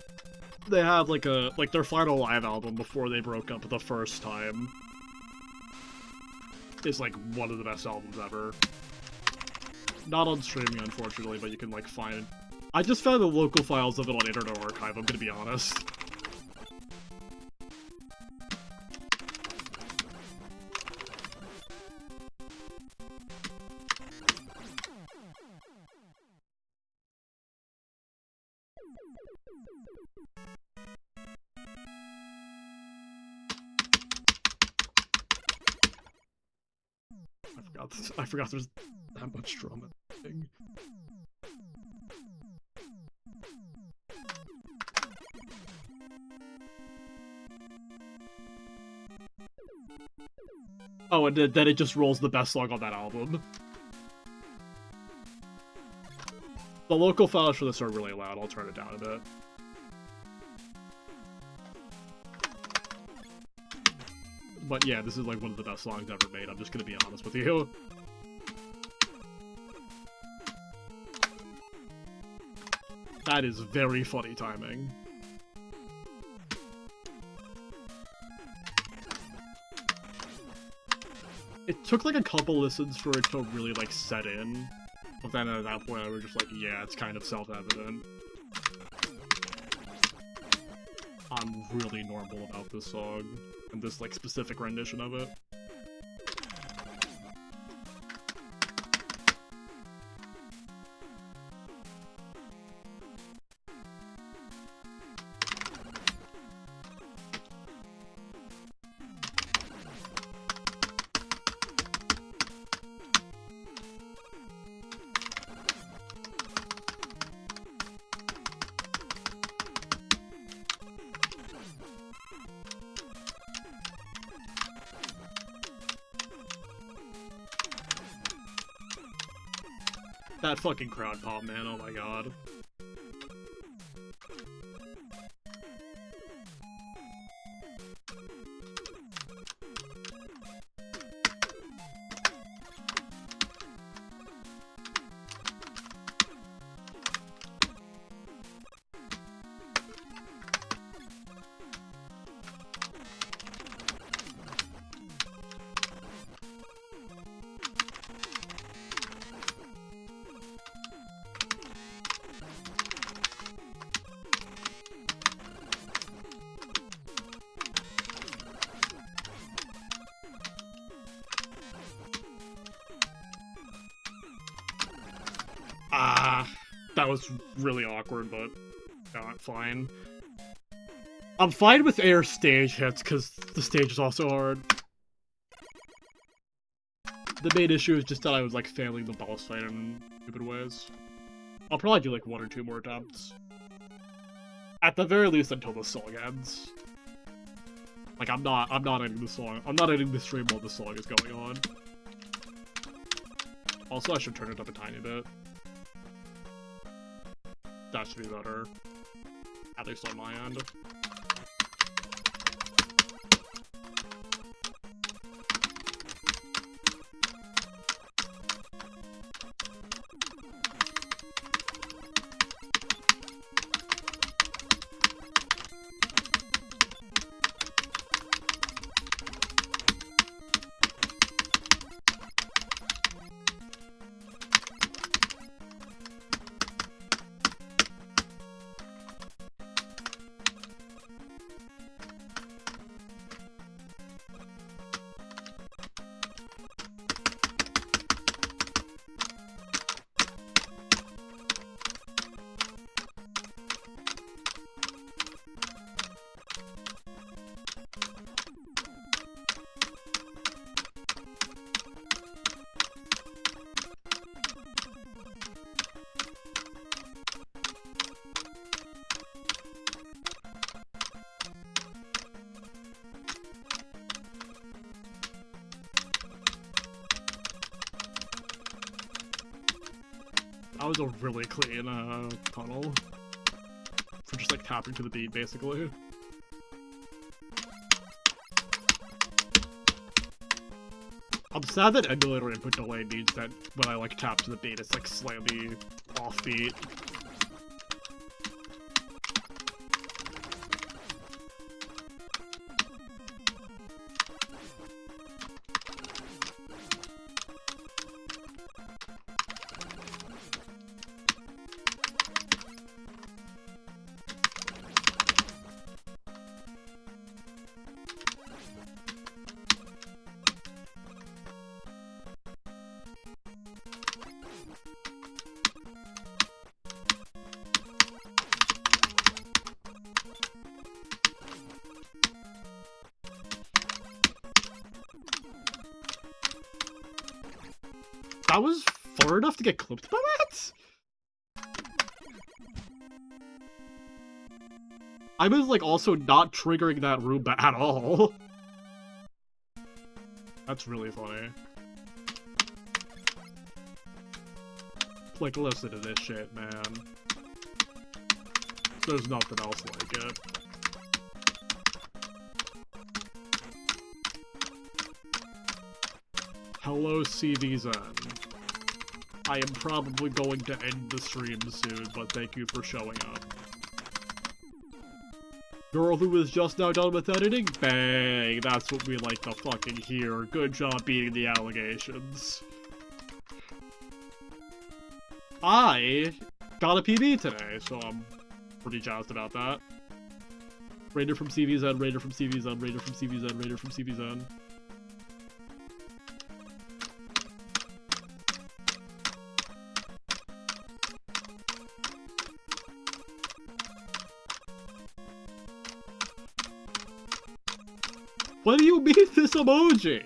they have like their final live album before they broke up the first time is like one of the best albums ever. Not on streaming, unfortunately, but you can like find. I just found the local files of it on Internet Archive, I'm gonna be honest. I forgot there's that much drama thing. Oh, and then it just rolls the best song on that album. The local files for this are really loud, I'll turn it down a bit. But yeah, this is like one of the best songs ever made, I'm just gonna be honest with you. That is very funny timing. It took like a couple listens for it to really like set in, but then at that point I was just like, yeah, it's kind of self-evident. I'm really normal about this song, and this like specific rendition of it. That fucking crowd pop, man, oh my god. That was really awkward, but fine. I'm fine with air stage hits, because the stage is also hard. The main issue is just that I was, like, failing the boss fight in stupid ways. I'll probably do, like, 1 or 2 more attempts. At the very least until the song ends. Like, I'm not ending the song. I'm not ending the stream while the song is going on. Also, I should turn it up a tiny bit. That should be better. At least on my end. That was a really clean tunnel for just like tapping to the beat, basically. I'm sad that emulator input delay means that when I like tap to the beat, it's like slightly offbeat. That was far enough to get clipped by that? I was, like, also not triggering that Roomba at all. That's really funny. Like, listen to this shit, man. There's nothing else like it. Hello, CVZen. I am probably going to end the stream soon, but thank you for showing up. Girl who is just now done with editing? Bang! That's what we like to fucking hear. Good job beating the allegations. I got a PB today, so I'm pretty jazzed about that. Raider from CVZen, Raider from CVZen, Raider from CVZen, Raider from CVZen. What do you mean this emoji?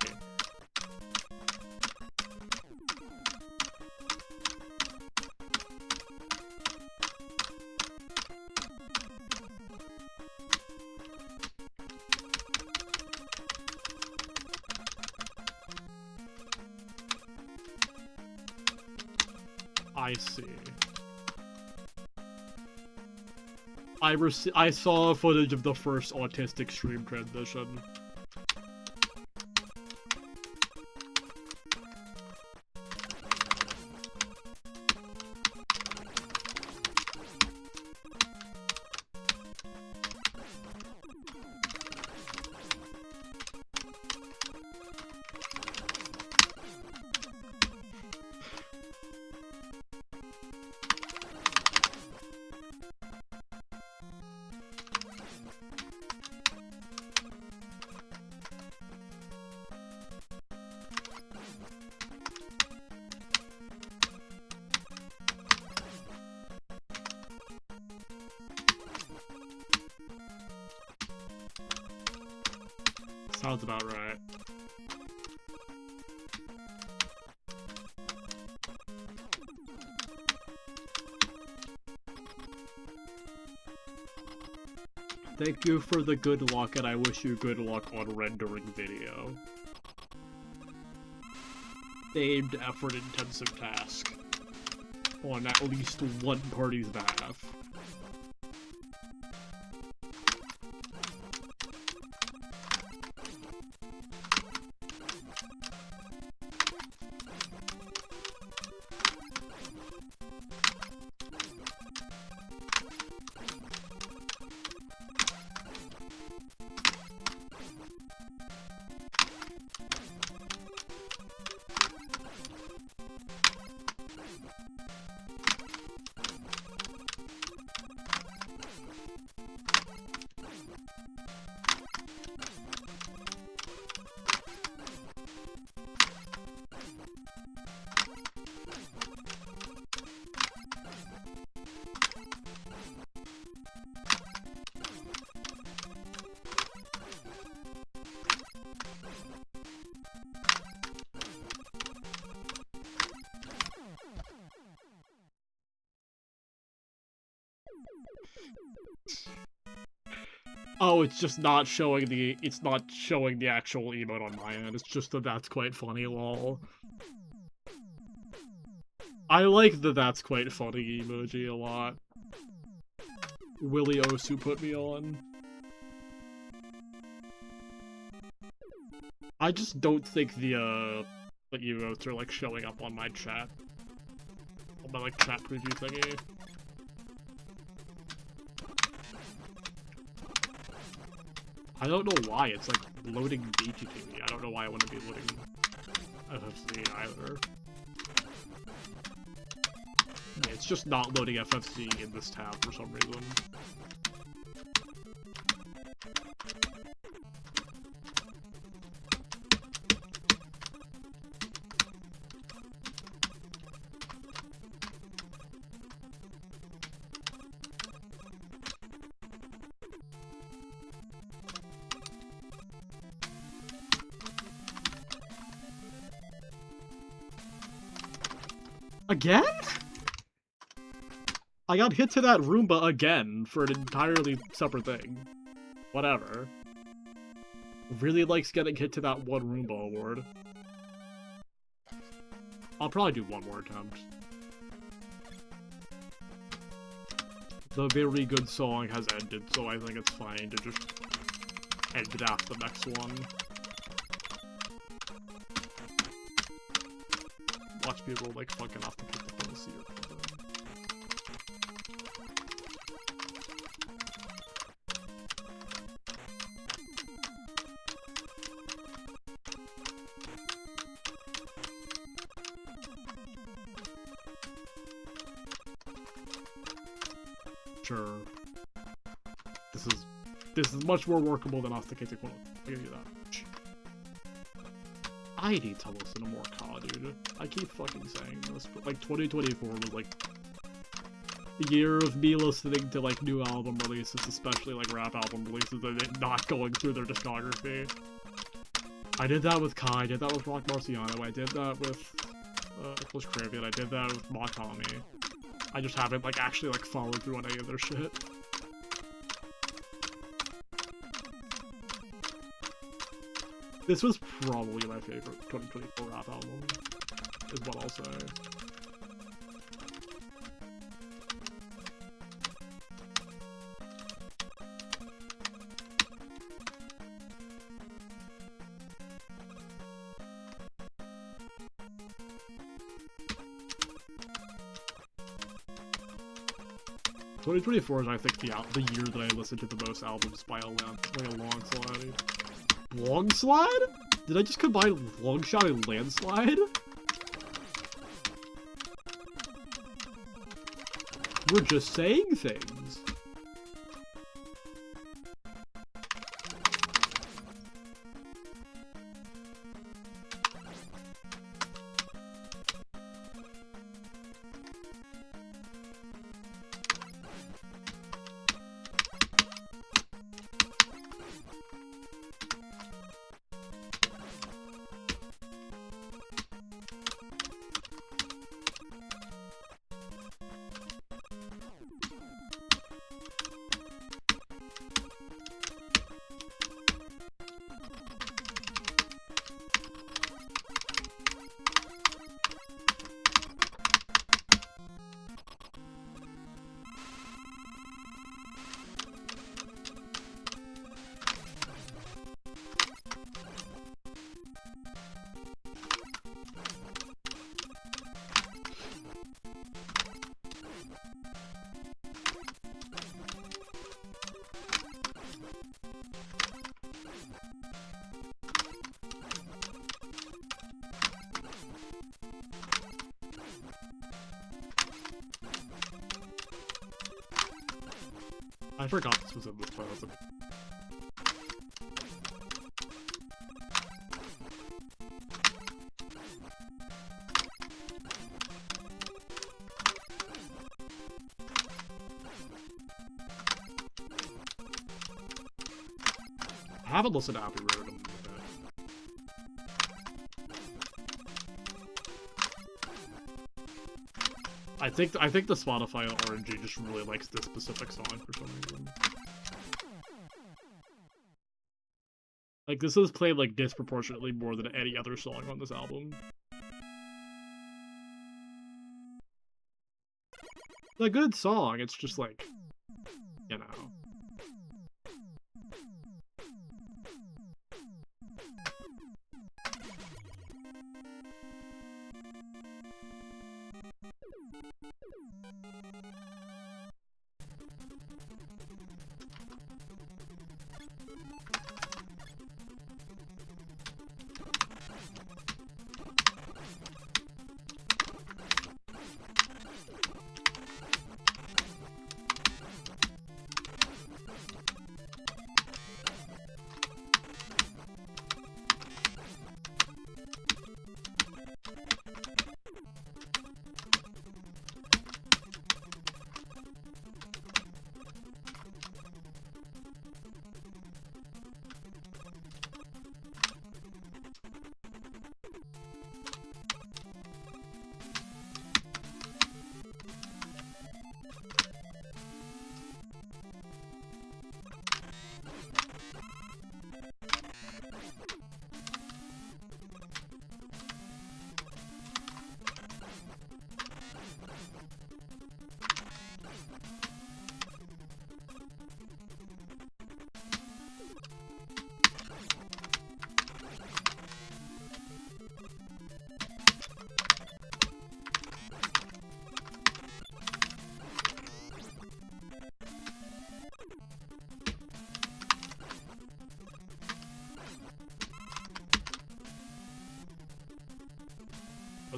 I see. I saw footage of the first autistic stream transition. Sounds about right. Thank you for the good luck, and I wish you good luck on rendering video. Named effort-intensive task. On at least one party's behalf. Oh, it's just not showing the- it's not showing the actual emote on my end, it's just that that's quite funny, lol. I like the that's quite funny emoji a lot. Willie Osu put me on. I just don't think the emotes are, like, showing up on my chat. on my like chat preview thingy. I don't know why it's like loading BTTV. I don't know why I wouldn't be loading FFC either. Yeah, it's just not loading FFC in this tab for some reason. Again? I got hit to that Roomba again for an entirely separate thing. Whatever. Really likes getting hit to that one Roomba award. I'll probably do one more attempt. The very good song has ended, so I think it's fine to just end it after the next one. Watch people like fucking off to kick the policy or something. Sure. This is much more workable than Authenticated Quote. I'll give you that. I need to listen to more Ka, dude. I keep fucking saying this, but like 2024 was like the year of me listening to like new album releases, especially like rap album releases, and it not going through their discography. I did that with Ka, I did that with Rock Marciano, I did that with Nicholas Craven, I did that with Makami. I just haven't like actually like followed through on any of their shit. This was probably my favorite 2024 rap album, is what I'll say. '2024 is, I think, the year that I listened to the most albums by a long slide. Long slide? Did I just combine Longshot and Landslide? We're just saying things. I forgot this was in this playlist. I haven't listened to Abbey Road in a bit. I think the Spotify RNG just really likes this specific song for some reason. Like, this is played like disproportionately more than any other song on this album. It's a good song, it's just like, you know.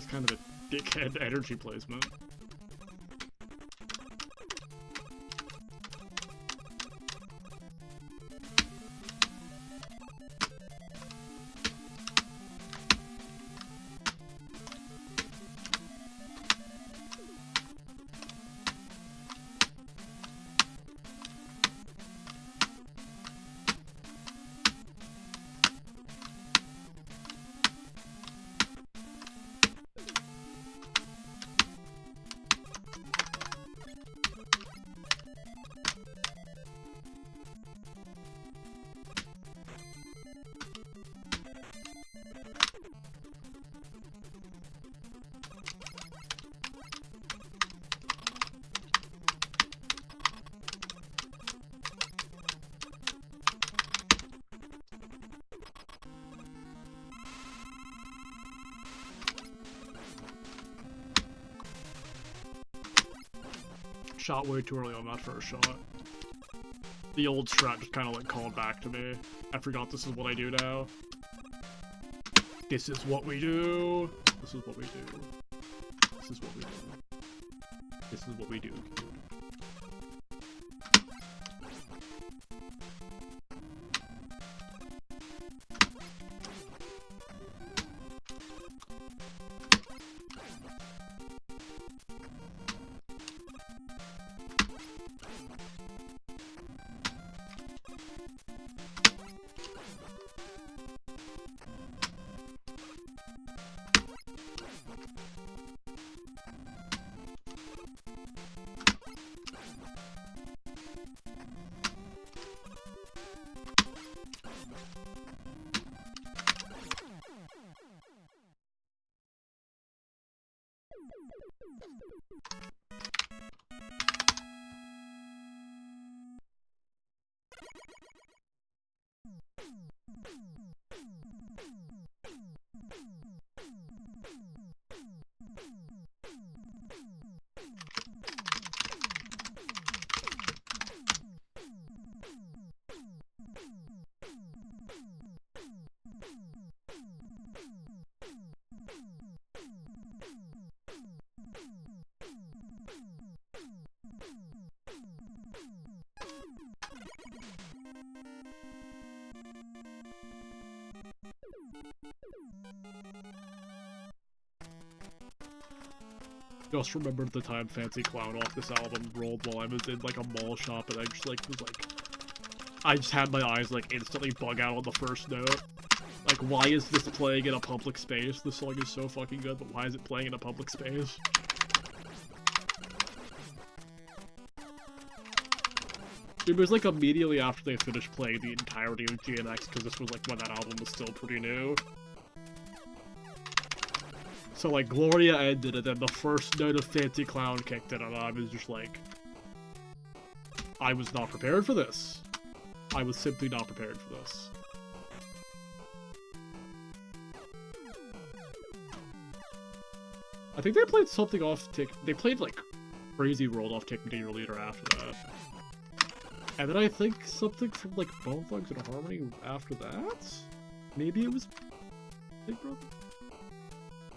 was kind of a dickhead energy placement. Shot way too early on that first shot. The old strat just kind of like called back to me. I forgot this is what I do now. This is what we do. This is what we do. This is what we do. This is what we do. Just remembered the time Fancy Clown off this album rolled while I was in like a mall shop, and I just like was like, I just had my eyes like instantly bug out on the first note. Like, why is this playing in a public space? This song is so fucking good, but why is it playing in a public space? It was like immediately after they finished playing the entirety of GNX, because this was like when that album was still pretty new. So like Gloria ended, and then the first note of Fancy Clown kicked in, and I was just like, I was not prepared for this. I was simply not prepared for this. I think they played something off they played like Crazy World off Take Me to Your Leader after that. And then I think something from like Bone Thugs and Harmony after that? Maybe it was Big Brother?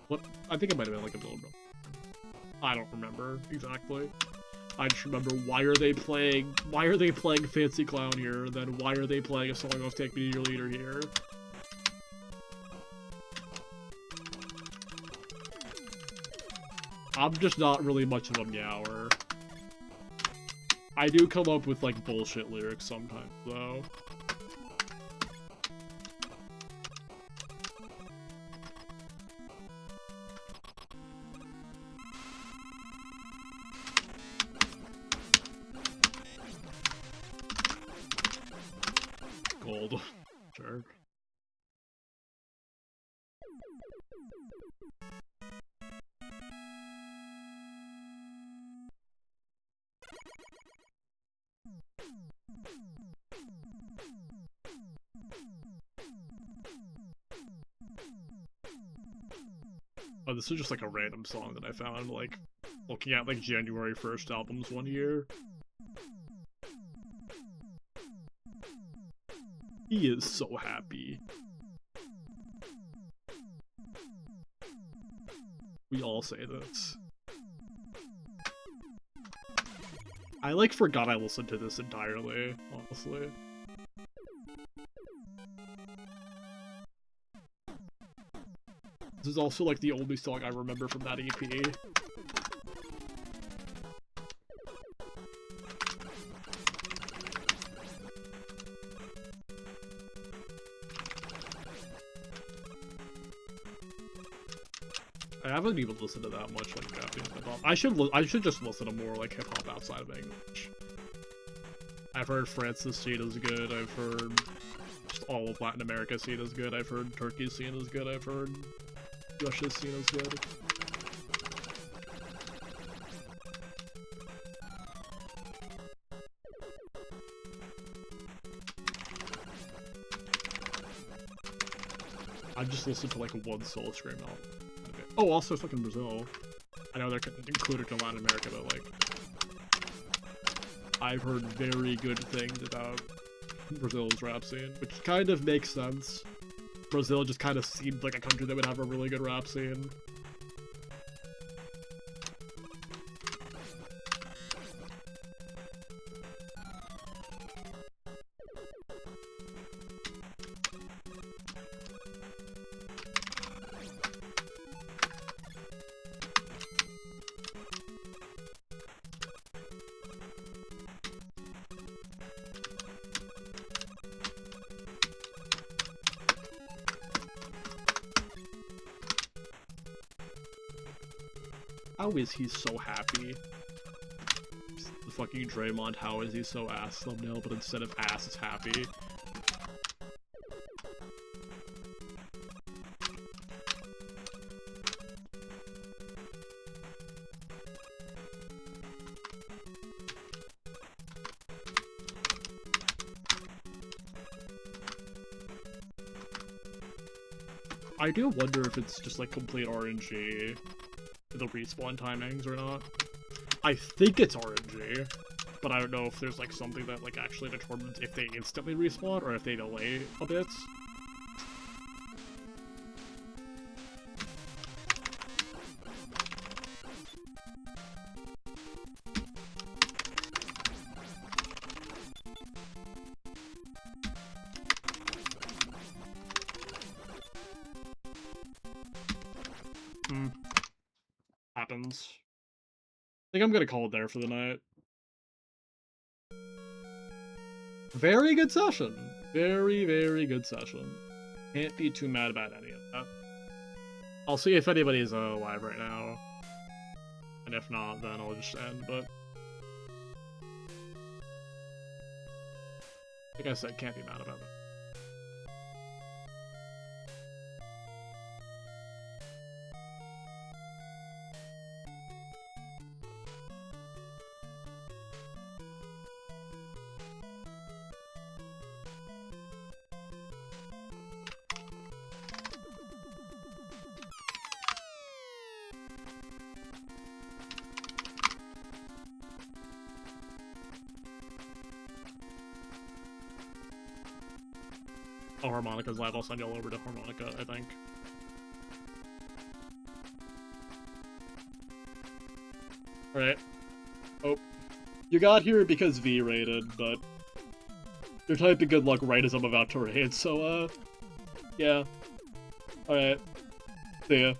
What? I think it might have been like a Little Brother. I don't remember exactly. I just remember why are they playing Fancy Clown here, and then why are they playing a song off Take Me to Your Leader here? I'm just not really much of a meower. I do come up with like bullshit lyrics sometimes though. Gold. Sure. Oh, this is just like a random song that I found, like, looking at like January 1st albums one year. He is so happy. We all say this. I like forgot I listened to this entirely, honestly. This is also like the only song I remember from that EP. I haven't even listened to that much like Japanese hip-hop. I should just listen to more like hip-hop outside of English. I've heard France's scene is good, I've heard just all of Latin America's scene is good, I've heard Turkey's scene is good, I've heard Russia's scene is good. I've just listened to like one Soul Scream album. Okay. Oh, also fucking Brazil. I know they're included in Latin America, but like, I've heard very good things about Brazil's rap scene, which kind of makes sense. Brazil just kind of seemed like a country that would have a really good rap scene. How is he so happy? The fucking Draymond, how is he so ass thumbnail, but instead of ass, it's happy. I do wonder if it's just like complete RNG. The respawn timings or not. I think it's RNG, but I don't know if there's like something that like actually determines if they instantly respawn or if they delay a bit. Happens. I think I'm gonna call it there for the night. Very good session. Very, very good session. Can't be too mad about any of that. I'll see if anybody's alive right now. And if not, then I'll just end, but... like I said, can't be mad about that. Oh, Harmonica's live. I'll send y'all over to Harmonica, I think. Alright. Oh. You got here because V raided, but... you're typing good luck right as I'm about to raid, so, yeah. Alright. See ya.